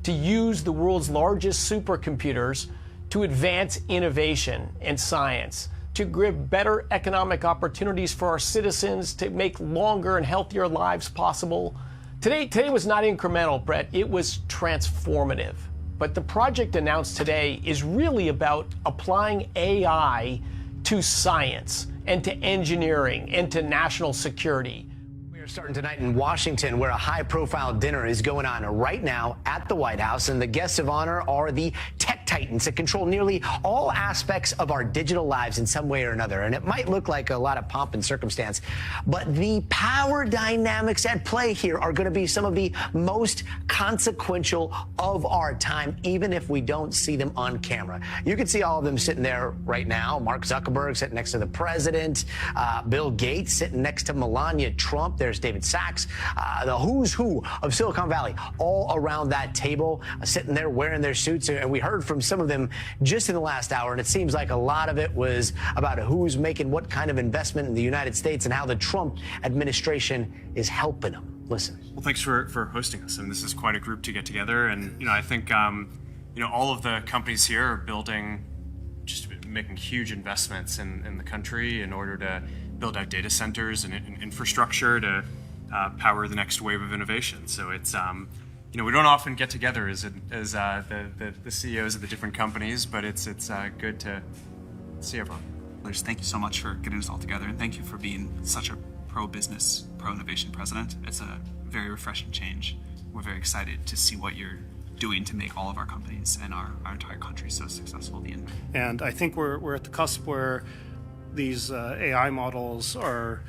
to use the world's largest supercomputers to advance innovation and science, to give better economic opportunities for our citizens, to make longer and healthier lives possible. Today was not incremental, Brett. It was transformative. But the project announced today is really about applying AI to science and to engineering and to national security. We're starting tonight in Washington, where a high-profile dinner is going on right now at the White House, and the guests of honor are the tech titans that control nearly all aspects of our digital lives in some way or another. And it might look like a lot of pomp and circumstance, but the power dynamics at play here are going to be some of the most consequential of our time, even if we don't see them on camera. You can see all of them sitting there right now. Mark Zuckerberg sitting next to the president, Bill Gates sitting next to Melania Trump. There's David Sachs, the who's who of Silicon Valley, all around that table, sitting there wearing their suits. And we heard from some of them just in the last hour, and it seems like a lot of it was about who's making what kind of investment in the United States and how the Trump administration is helping them. Listen. Well, thanks for hosting us. And this is quite a group to get together. And, I think, all of the companies here are making huge investments in the country in order to build out data centers and infrastructure to power the next wave of innovation. So it's, we don't often get together as the CEOs of the different companies, but it's good to see everyone. Thank you so much for getting us all together, and thank you for being such a pro-business, pro-innovation president. It's a very refreshing change. We're very excited to see what you're doing to make all of our companies and our entire country so successful. And I think we're at the cusp where these AI models are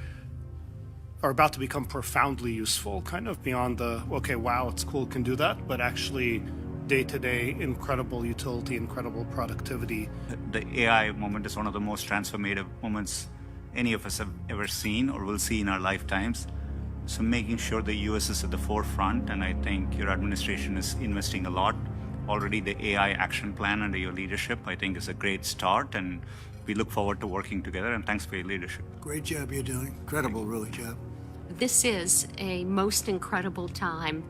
about to become profoundly useful, kind of beyond the, okay, wow, it's cool, can do that, but actually day-to-day incredible utility, incredible productivity. The AI moment is one of the most transformative moments any of us have ever seen or will see in our lifetimes. So making sure the US is at the forefront, and I think your administration is investing a lot. Already the AI action plan under your leadership, I think, is a great start, and we look forward to working together, and thanks for your leadership. Great job you're doing. Incredible, really, job. This is a most incredible time.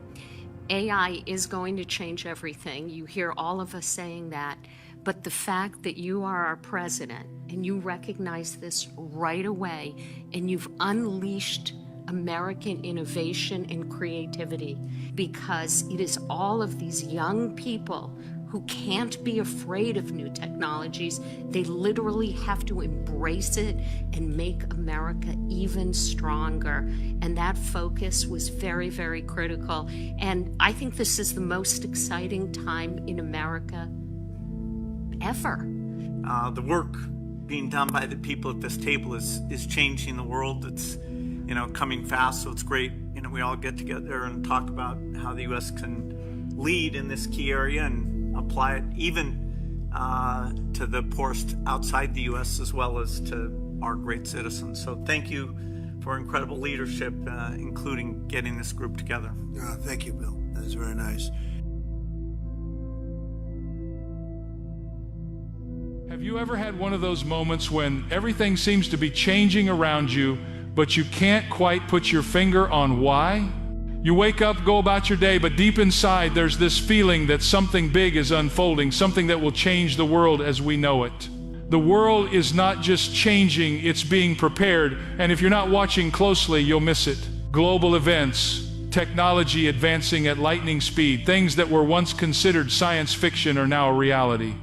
AI is going to change everything. You hear all of us saying that. But the fact that you are our president and you recognize this right away and you've unleashed American innovation and creativity, because it is all of these young people who can't be afraid of new technologies. They literally have to embrace it and make America even stronger. And that focus was very, very critical. And I think this is the most exciting time in America ever. The work being done by the people at this table is changing the world. It's coming fast, so it's great. We all get together and talk about how the U.S. can lead in this key area and apply it even to the poorest outside the U.S. as well as to our great citizens. So thank you for incredible leadership, including getting this group together. Thank you, Bill. That is very nice. Have you ever had one of those moments when everything seems to be changing around you, but you can't quite put your finger on why? You wake up, go about your day, but deep inside there's this feeling that something big is unfolding, something that will change the world as we know it. The world is not just changing, it's being prepared, and if you're not watching closely, you'll miss it. Global events, technology advancing at lightning speed, things that were once considered science fiction are now a reality.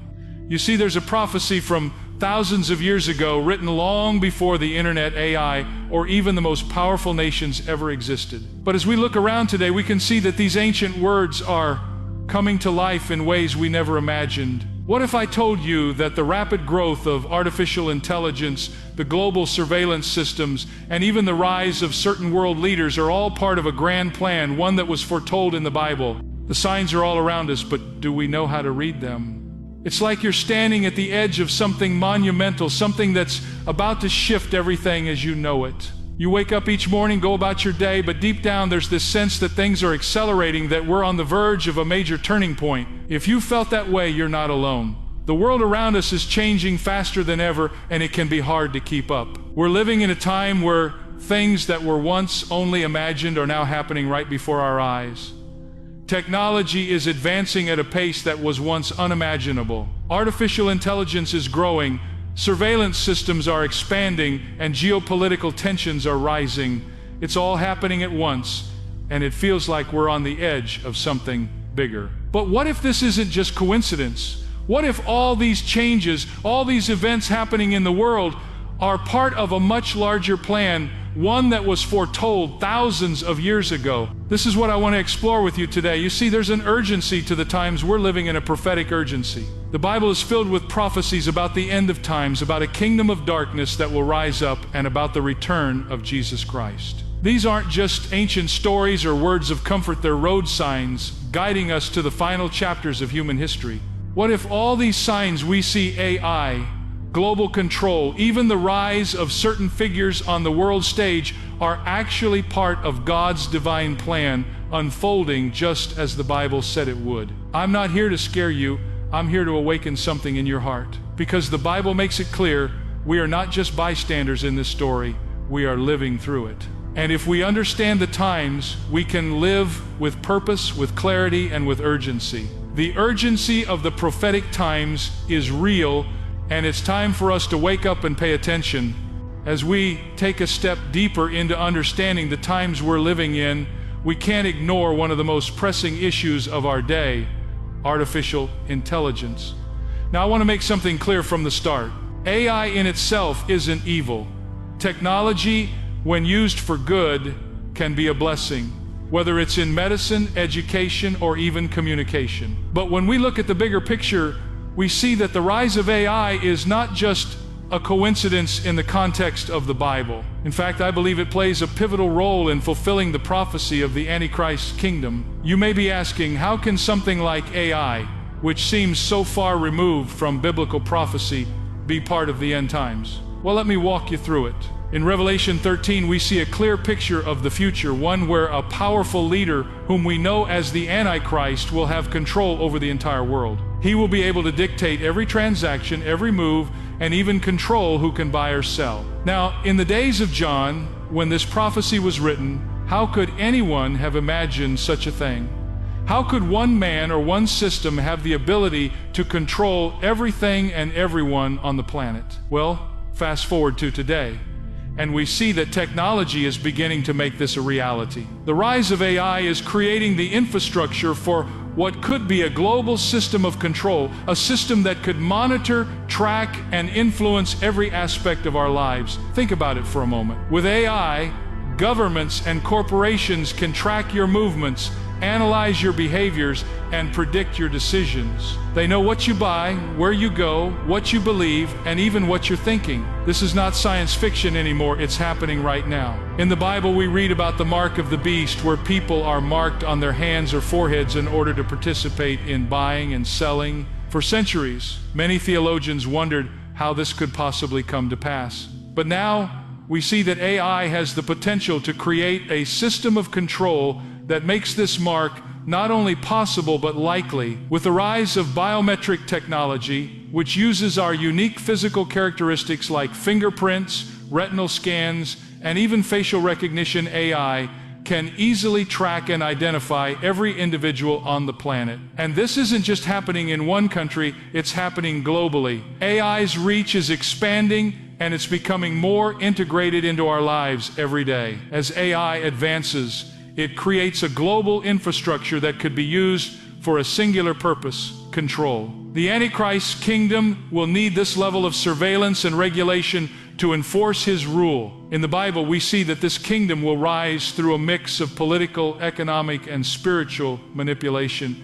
You see, there's a prophecy from thousands of years ago, written long before the internet, AI, or even the most powerful nations ever existed. But as we look around today, we can see that these ancient words are coming to life in ways we never imagined. What if I told you that the rapid growth of artificial intelligence, the global surveillance systems, and even the rise of certain world leaders are all part of a grand plan, one that was foretold in the Bible? The signs are all around us, but do we know how to read them? It's like you're standing at the edge of something monumental, something that's about to shift everything as you know it. You wake up each morning, go about your day, but deep down there's this sense that things are accelerating, that we're on the verge of a major turning point. If you felt that way, you're not alone. The world around us is changing faster than ever, and it can be hard to keep up. We're living in a time where things that were once only imagined are now happening right before our eyes. Technology is advancing at a pace that was once unimaginable. Artificial intelligence is growing, surveillance systems are expanding, and geopolitical tensions are rising. It's all happening at once, and it feels like we're on the edge of something bigger. But what if this isn't just coincidence? What if all these changes, all these events happening in the world are part of a much larger plan, one that was foretold thousands of years ago? This is what I want to explore with you today. You see, there's an urgency to the times. We're living in a prophetic urgency. The Bible is filled with prophecies about the end of times, about a kingdom of darkness that will rise up, and about the return of Jesus Christ. These aren't just ancient stories or words of comfort, they're road signs guiding us to the final chapters of human history. What if all these signs we see, AI, global control, even the rise of certain figures on the world stage, are actually part of God's divine plan, unfolding just as the Bible said it would? I'm not here to scare you, I'm here to awaken something in your heart. Because the Bible makes it clear, we are not just bystanders in this story, we are living through it. And if we understand the times, we can live with purpose, with clarity, and with urgency. The urgency of the prophetic times is real, and it's time for us to wake up and pay attention. As we take a step deeper into understanding the times we're living in, we can't ignore one of the most pressing issues of our day: artificial intelligence. Now, I want to make something clear from the start. AI in itself isn't evil. Technology, when used for good, can be a blessing, whether it's in medicine, education, or even communication. But when we look at the bigger picture, we see that the rise of AI is not just a coincidence in the context of the Bible. In fact, I believe it plays a pivotal role in fulfilling the prophecy of the Antichrist kingdom. You may be asking, how can something like AI, which seems so far removed from biblical prophecy, be part of the end times? Well, let me walk you through it. In Revelation 13, we see a clear picture of the future, one where a powerful leader, whom we know as the Antichrist, will have control over the entire world. He will be able to dictate every transaction, every move, and even control who can buy or sell. Now, in the days of John, when this prophecy was written, how could anyone have imagined such a thing? How could one man or one system have the ability to control everything and everyone on the planet? Well, fast forward to today, and we see that technology is beginning to make this a reality. The rise of AI is creating the infrastructure for what could be a global system of control, a system that could monitor, track, and influence every aspect of our lives. Think about it for a moment. With AI, governments and corporations can track your movements, analyze your behaviors, and predict your decisions. They know what you buy, where you go, what you believe, and even what you're thinking. This is not science fiction anymore, it's happening right now. In the Bible, we read about the mark of the beast, where people are marked on their hands or foreheads in order to participate in buying and selling. For centuries, many theologians wondered how this could possibly come to pass. But now, we see that AI has the potential to create a system of control that makes this mark not only possible but likely. With the rise of biometric technology, which uses our unique physical characteristics like fingerprints, retinal scans, and even facial recognition, AI can easily track and identify every individual on the planet. And this isn't just happening in one country, it's happening globally. AI's reach is expanding, and it's becoming more integrated into our lives every day. As AI advances, it creates a global infrastructure that could be used for a singular purpose: control. The Antichrist's kingdom will need this level of surveillance and regulation to enforce his rule. In the Bible, we see that this kingdom will rise through a mix of political, economic, and spiritual manipulation.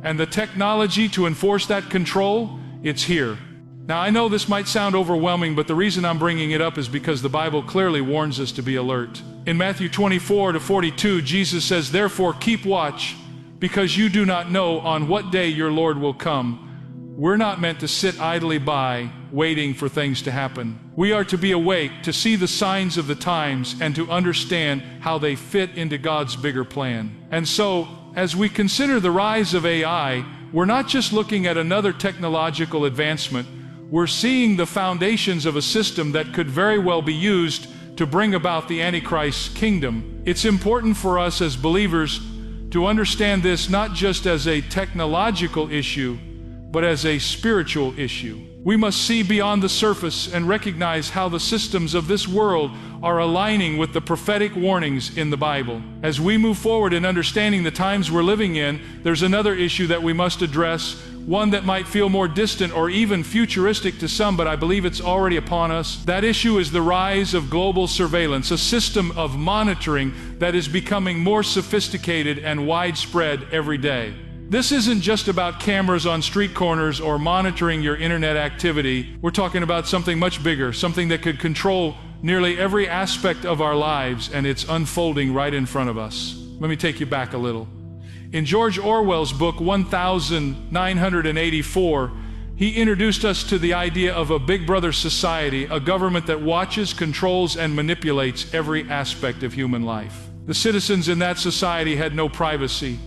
And the technology to enforce that control, it's here. Now, I know this might sound overwhelming, but the reason I'm bringing it up is because the Bible clearly warns us to be alert. In Matthew 24-42, Jesus says, "Therefore keep watch, because you do not know on what day your Lord will come." We're not meant to sit idly by, waiting for things to happen. We are to be awake, to see the signs of the times, and to understand how they fit into God's bigger plan. And so, as we consider the rise of AI, we're not just looking at another technological advancement. We're seeing the foundations of a system that could very well be used to bring about the Antichrist's kingdom. It's important for us as believers to understand this not just as a technological issue, but as a spiritual issue. We must see beyond the surface and recognize how the systems of this world are aligning with the prophetic warnings in the Bible. As we move forward in understanding the times we're living in, there's another issue that we must address, one that might feel more distant or even futuristic to some, but I believe it's already upon us. That issue is the rise of global surveillance, a system of monitoring that is becoming more sophisticated and widespread every day. This isn't just about cameras on street corners or monitoring your internet activity. We're talking about something much bigger, something that could control nearly every aspect of our lives, and it's unfolding right in front of us. Let me take you back a little. In George Orwell's book 1984, he introduced us to the idea of a Big Brother society, a government that watches, controls, and manipulates every aspect of human life. The citizens in that society had no privacy.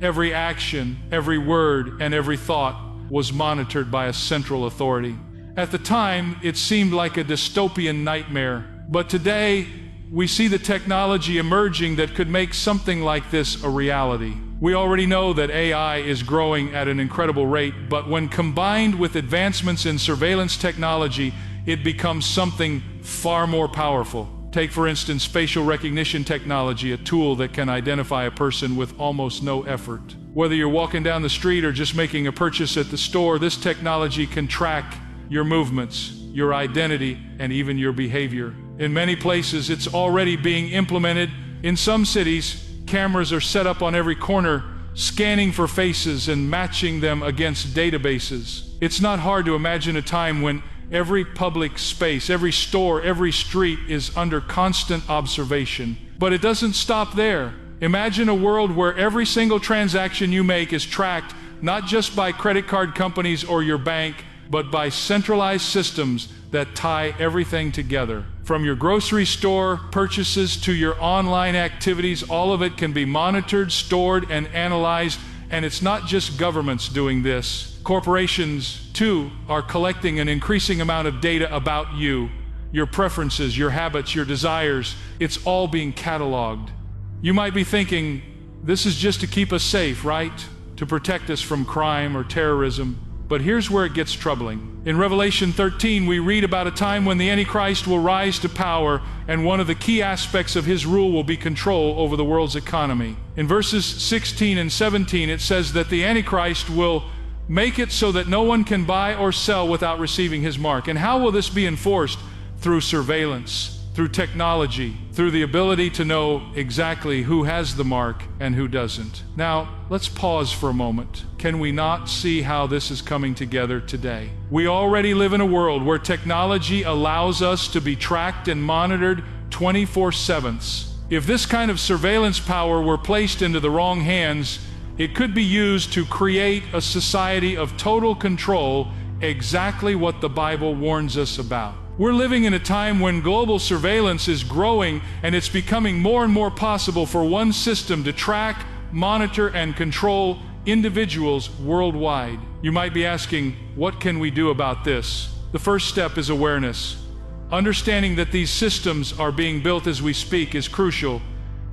Every action, every word, and every thought was monitored by a central authority. At the time, it seemed like a dystopian nightmare. But today, we see the technology emerging that could make something like this a reality. We already know that AI is growing at an incredible rate, but when combined with advancements in surveillance technology, it becomes something far more powerful. Take, for instance, facial recognition technology, a tool that can identify a person with almost no effort. Whether you're walking down the street or just making a purchase at the store, this technology can track your movements, your identity, and even your behavior. In many places, it's already being implemented. In some cities, cameras are set up on every corner, scanning for faces and matching them against databases. It's not hard to imagine a time when every public space, every store, every street is under constant observation. But it doesn't stop there. Imagine a world where every single transaction you make is tracked not just by credit card companies or your bank, but by centralized systems that tie everything together. From your grocery store purchases to your online activities, all of it can be monitored, stored, and analyzed. And it's not just governments doing this. Corporations, too, are collecting an increasing amount of data about you, your preferences, your habits, your desires. It's all being cataloged. You might be thinking, this is just to keep us safe, right? To protect us from crime or terrorism. But here's where it gets troubling. In Revelation 13, we read about a time when the Antichrist will rise to power, and one of the key aspects of his rule will be control over the world's economy. In verses 16 and 17, it says that the Antichrist will make it so that no one can buy or sell without receiving his mark. And how will this be enforced? Through surveillance, through technology, through the ability to know exactly who has the mark and who doesn't. Now, let's pause for a moment. Can we not see how this is coming together today? We already live in a world where technology allows us to be tracked and monitored 24/7. If this kind of surveillance power were placed into the wrong hands, it could be used to create a society of total control, exactly what the Bible warns us about. We're living in a time when global surveillance is growing, and it's becoming more and more possible for one system to track, monitor, and control individuals worldwide. You might be asking, what can we do about this? The first step is awareness. Understanding that these systems are being built as we speak is crucial.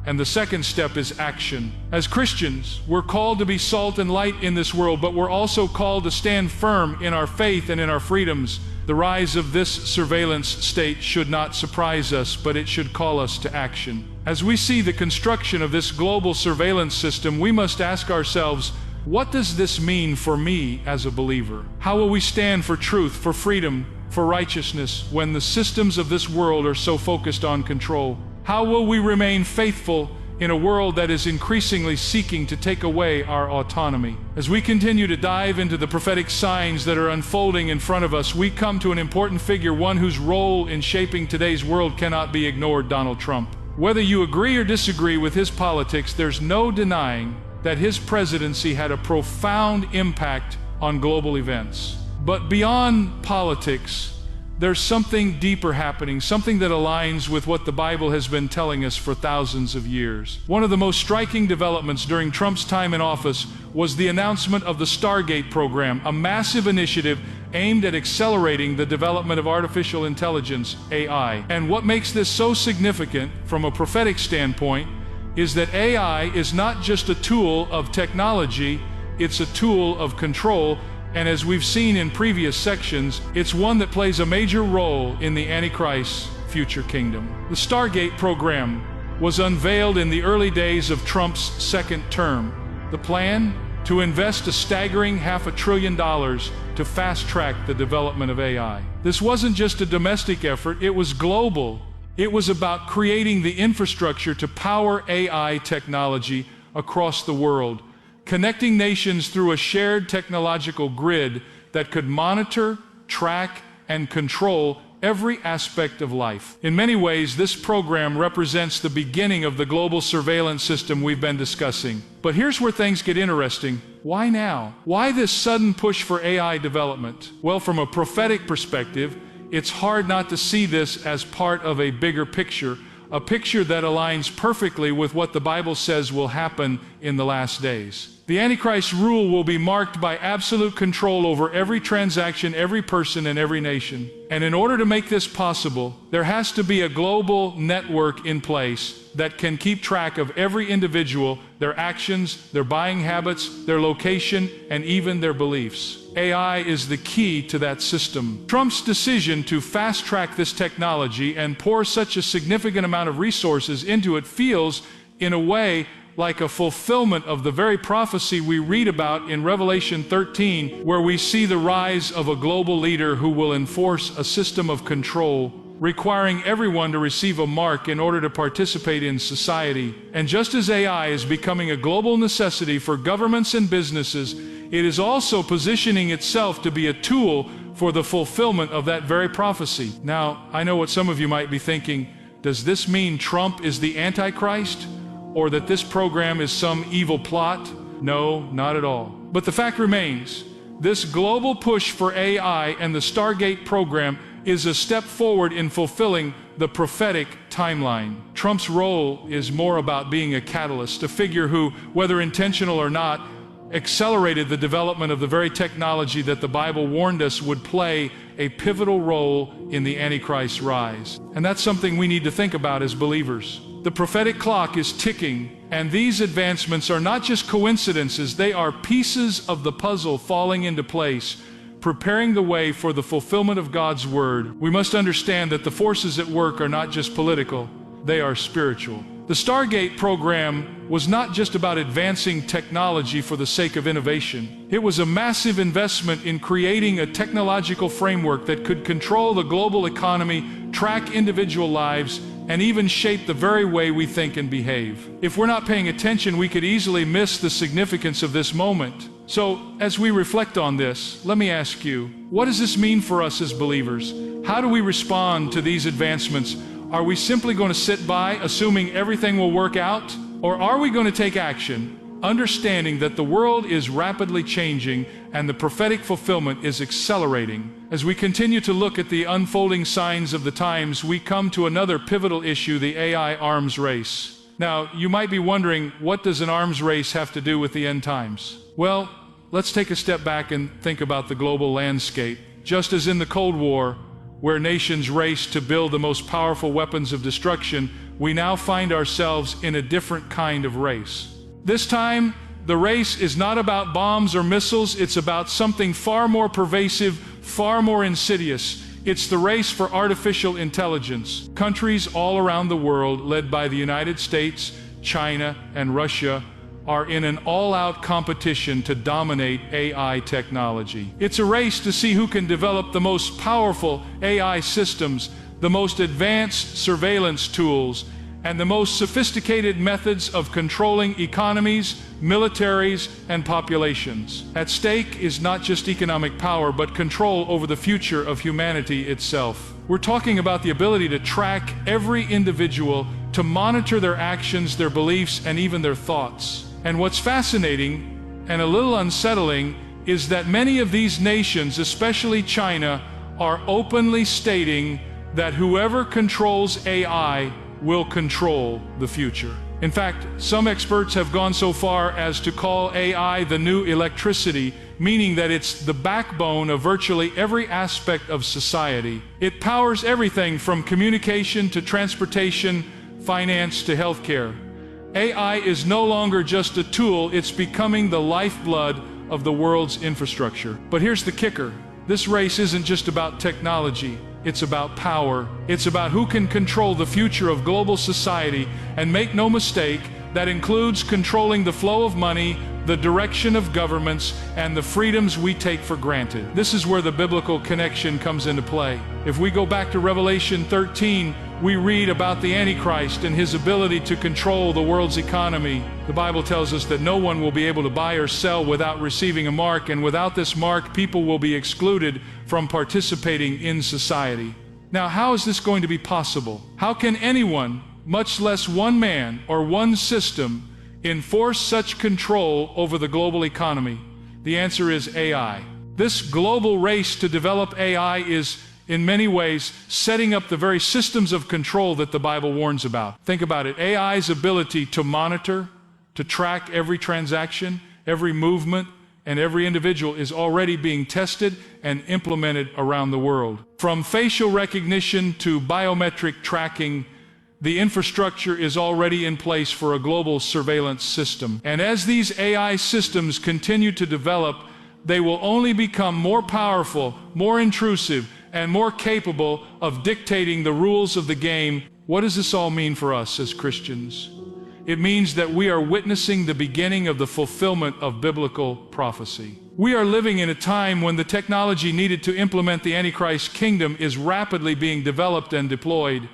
And the second step is action. As Christians, we're called to be salt and light in this world, but we're also called to stand firm in our faith and in our freedoms. The rise of this surveillance state should not surprise us, but it should call us to action. As we see the construction of this global surveillance system, we must ask ourselves, what does this mean for me as a believer? How will we stand for truth, for freedom, for righteousness when the systems of this world are so focused on control? How will we remain faithful in a world that is increasingly seeking to take away our autonomy? As we continue to dive into the prophetic signs that are unfolding in front of us, we come to an important figure, one whose role in shaping today's world cannot be ignored: Donald Trump. Whether you agree or disagree with his politics, there's no denying that his presidency had a profound impact on global events. But beyond politics, there's something deeper happening, something that aligns with what the Bible has been telling us for thousands of years. One of the most striking developments during Trump's time in office was the announcement of the Stargate program, a massive initiative aimed at accelerating the development of artificial intelligence, AI. And what makes this so significant from a prophetic standpoint is that AI is not just a tool of technology, it's a tool of control. And as we've seen in previous sections, it's one that plays a major role in the Antichrist's future kingdom. The Stargate program was unveiled in the early days of Trump's second term. The plan? To invest a staggering $500 billion to fast-track the development of AI. This wasn't just a domestic effort, it was global. It was about creating the infrastructure to power AI technology across the world, connecting nations through a shared technological grid that could monitor, track, and control every aspect of life. In many ways, this program represents the beginning of the global surveillance system we've been discussing. But here's where things get interesting. Why now? Why this sudden push for AI development? Well, from a prophetic perspective, it's hard not to see this as part of a bigger picture, a picture that aligns perfectly with what the Bible says will happen in the last days. The Antichrist's rule will be marked by absolute control over every transaction, every person, and every nation. And in order to make this possible, there has to be a global network in place that can keep track of every individual, their actions, their buying habits, their location, and even their beliefs. AI is the key to that system. Trump's decision to fast-track this technology and pour such a significant amount of resources into it feels, in a way, like a fulfillment of the very prophecy we read about in Revelation 13, where we see the rise of a global leader who will enforce a system of control, requiring everyone to receive a mark in order to participate in society. And just as AI is becoming a global necessity for governments and businesses, it is also positioning itself to be a tool for the fulfillment of that very prophecy. Now, I know what some of you might be thinking. Does this mean Trump is the Antichrist? Or that this program is some evil plot? No, not at all. But the fact remains, This global push for AI and the Stargate program is a step forward in fulfilling the prophetic timeline. Trump's role is more about being a catalyst, a figure who, whether intentional or not, accelerated the development of the very technology that the Bible warned us would play a pivotal role in the Antichrist's rise. And that's something we need to think about as believers. The prophetic clock is ticking, and these advancements are not just coincidences, they are pieces of the puzzle falling into place, preparing the way for the fulfillment of God's word. We must understand that the forces at work are not just political, they are spiritual. The Stargate program was not just about advancing technology for the sake of innovation. It was a massive investment in creating a technological framework that could control the global economy, track individual lives, and even shape the very way we think and behave. If we're not paying attention, we could easily miss the significance of this moment. So, as we reflect on this, let me ask you, what does this mean for us as believers? How do we respond to these advancements? Are we simply going to sit by, assuming everything will work out? Or are we going to take action, understanding that the world is rapidly changing and the prophetic fulfillment is accelerating? As we continue to look at the unfolding signs of the times, we come to another pivotal issue, the AI arms race. Now, you might be wondering, what does an arms race have to do with the end times? Well, let's take a step back and think about the global landscape. Just as in the Cold War, where nations raced to build the most powerful weapons of destruction, we now find ourselves in a different kind of race. This time, the race is not about bombs or missiles, it's about something far more pervasive, far more insidious. It's the race for artificial intelligence. Countries all around the world, led by the United States, China, and Russia, are in an all-out competition to dominate AI technology. It's a race to see who can develop the most powerful AI systems, the most advanced surveillance tools, and the most sophisticated methods of controlling economies, militaries, and populations. At stake is not just economic power, but control over the future of humanity itself. We're talking about the ability to track every individual, to monitor their actions, their beliefs, and even their thoughts. And what's fascinating and a little unsettling is that many of these nations, especially China, are openly stating that whoever controls AI will control the future. In fact, some experts have gone so far as to call AI the new electricity, meaning that it's the backbone of virtually every aspect of society. It powers everything from communication to transportation, finance to healthcare. AI is no longer just a tool, it's becoming the lifeblood of the world's infrastructure. But here's the kicker. This race isn't just about technology, it's about power. It's about who can control the future of global society, and make no mistake, that includes controlling the flow of money, the direction of governments, and the freedoms we take for granted. This is where the biblical connection comes into play. If we go back to Revelation 13, we read about the Antichrist and his ability to control the world's economy. The Bible tells us that no one will be able to buy or sell without receiving a mark, and without this mark, people will be excluded from participating in society. Now, how is this going to be possible? How can anyone, much less one man or one system, enforce such control over the global economy? The answer is AI. This global race to develop AI is, in many ways, setting up the very systems of control that the Bible warns about. Think about it. AI's ability to monitor, to track every transaction, every movement, and every individual is already being tested and implemented around the world. From facial recognition to biometric tracking, the infrastructure is already in place for a global surveillance system. And as these AI systems continue to develop, they will only become more powerful, more intrusive, and more capable of dictating the rules of the game. What does this all mean for us as Christians? It means that we are witnessing the beginning of the fulfillment of biblical prophecy. We are living in a time when the technology needed to implement the Antichrist kingdom is rapidly being developed and deployed.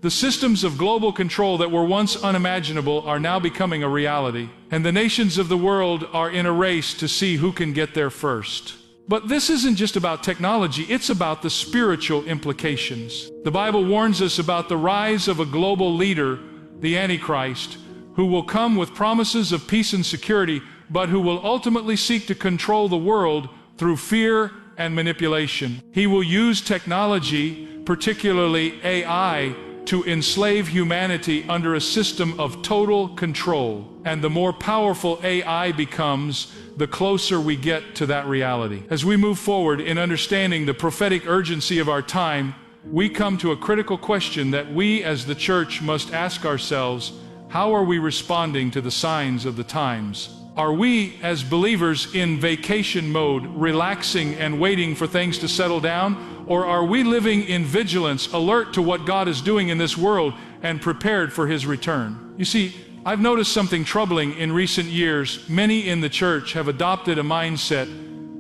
The systems of global control that were once unimaginable are now becoming a reality, and the nations of the world are in a race to see who can get there first. But this isn't just about technology, it's about the spiritual implications. The Bible warns us about the rise of a global leader, the Antichrist, who will come with promises of peace and security, but who will ultimately seek to control the world through fear and manipulation. He will use technology, particularly AI, to enslave humanity under a system of total control. And the more powerful AI becomes, the closer we get to that reality. As we move forward in understanding the prophetic urgency of our time, we come to a critical question that we as the church must ask ourselves: how are we responding to the signs of the times? Are we, as believers, in vacation mode, relaxing and waiting for things to settle down? Or are we living in vigilance, alert to what God is doing in this world and prepared for His return? You see, I've noticed something troubling in recent years. Many in the church have adopted a mindset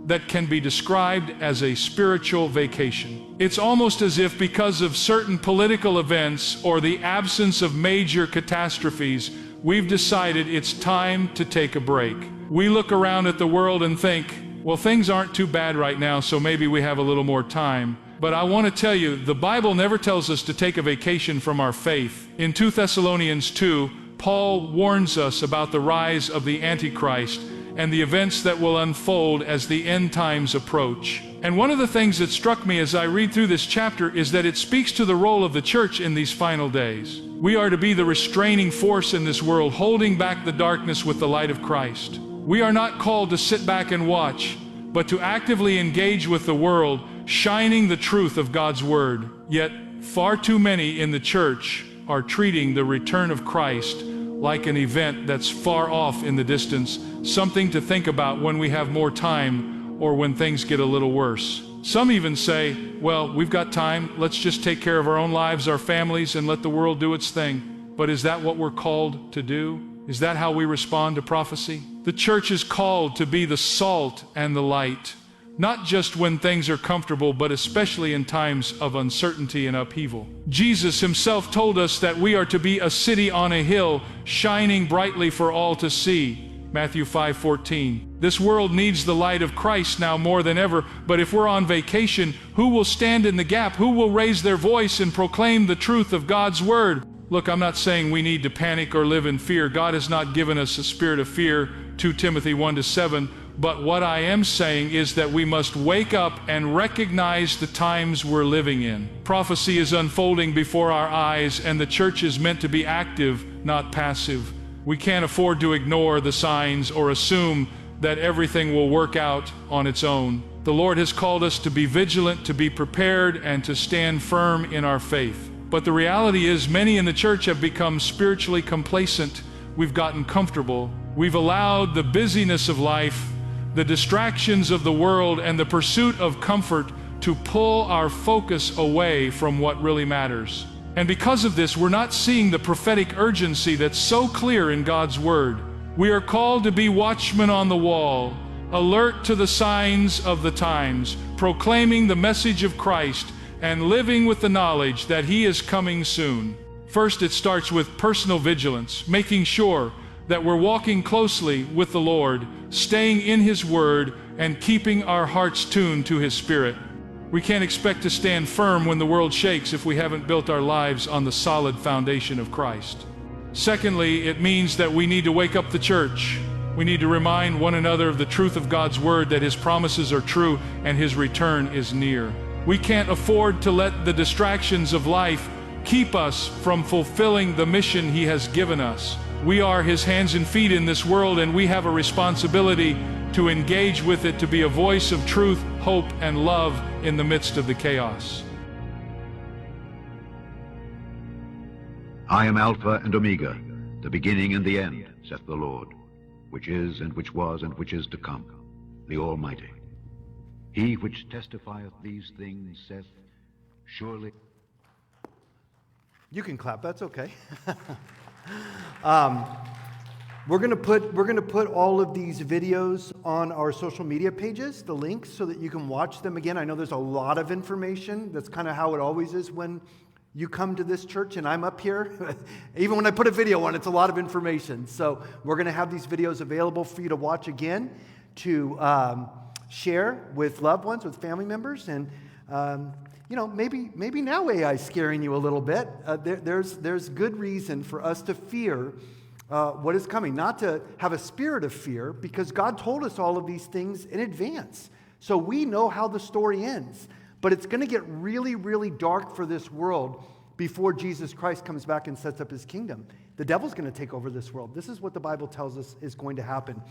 that can be described as a spiritual vacation. It's almost as if because of certain political events or the absence of major catastrophes, we've decided it's time to take a break. We look around at the world and think, well, things aren't too bad right now, so maybe we have a little more time. But I want to tell you, the Bible never tells us to take a vacation from our faith. In 2 Thessalonians 2, Paul warns us about the rise of the Antichrist and the events that will unfold as the end times approach. And one of the things that struck me as I read through this chapter is that it speaks to the role of the church in these final days. We are to be the restraining force in this world, holding back the darkness with the light of Christ. We are not called to sit back and watch, but to actively engage with the world, shining the truth of God's word. Yet, far too many in the church are treating the return of Christ like an event that's far off in the distance, something to think about when we have more time or when things get a little worse. Some even say, well, we've got time, let's just take care of our own lives, our families, and let the world do its thing. But is that what we're called to do? Is that how we respond to prophecy? The church is called to be the salt and the light, not just when things are comfortable, but especially in times of uncertainty and upheaval. Jesus himself told us that we are to be a city on a hill, shining brightly for all to see. Matthew 5:14. This world needs the light of Christ now more than ever, but if we're on vacation, who will stand in the gap? Who will raise their voice and proclaim the truth of God's word? Look, I'm not saying we need to panic or live in fear. God has not given us a spirit of fear, 2 Timothy 1-7. But what I am saying is that we must wake up and recognize the times we're living in. Prophecy is unfolding before our eyes, and the church is meant to be active, not passive. We can't afford to ignore the signs or assume that everything will work out on its own. The Lord has called us to be vigilant, to be prepared, and to stand firm in our faith. But the reality is, many in the church have become spiritually complacent. We've gotten comfortable. We've allowed the busyness of life, the distractions of the world, and the pursuit of comfort to pull our focus away from what really matters. And because of this, we're not seeing the prophetic urgency that's so clear in God's word. We are called to be watchmen on the wall, alert to the signs of the times, proclaiming the message of Christ and living with the knowledge that He is coming soon. First, it starts with personal vigilance, making sure that we're walking closely with the Lord, staying in His Word, and keeping our hearts tuned to His Spirit. We can't expect to stand firm when the world shakes if we haven't built our lives on the solid foundation of Christ. Secondly, it means that we need to wake up the church. We need to remind one another of the truth of God's Word, that His promises are true and His return is near. We can't afford to let the distractions of life keep us from fulfilling the mission He has given us. We are His hands and feet in this world, and we have a responsibility to engage with it, to be a voice of truth, hope, and love in the midst of the chaos. I am Alpha and Omega, the beginning and the end, saith the Lord, which is, and which was, and which is to come, the Almighty. He which testifieth these things saith, surely... You can clap, that's okay. We're going to put all of these videos on our social media pages, the links, so that you can watch them again. I know there's a lot of information. That's kind of how it always is when you come to this church and I'm up here. Even when I put a video on, it's a lot of information. So we're going to have these videos available for you to watch again, to share with loved ones, with family members, and maybe now AI is scaring you a little bit. There's good reason for us to fear what is coming, not to have a spirit of fear, because God told us all of these things in advance. So we know how the story ends. But it's going to get really, really dark for this world before Jesus Christ comes back and sets up his kingdom. The devil's going to take over this world. This is what the Bible tells us is going to happen.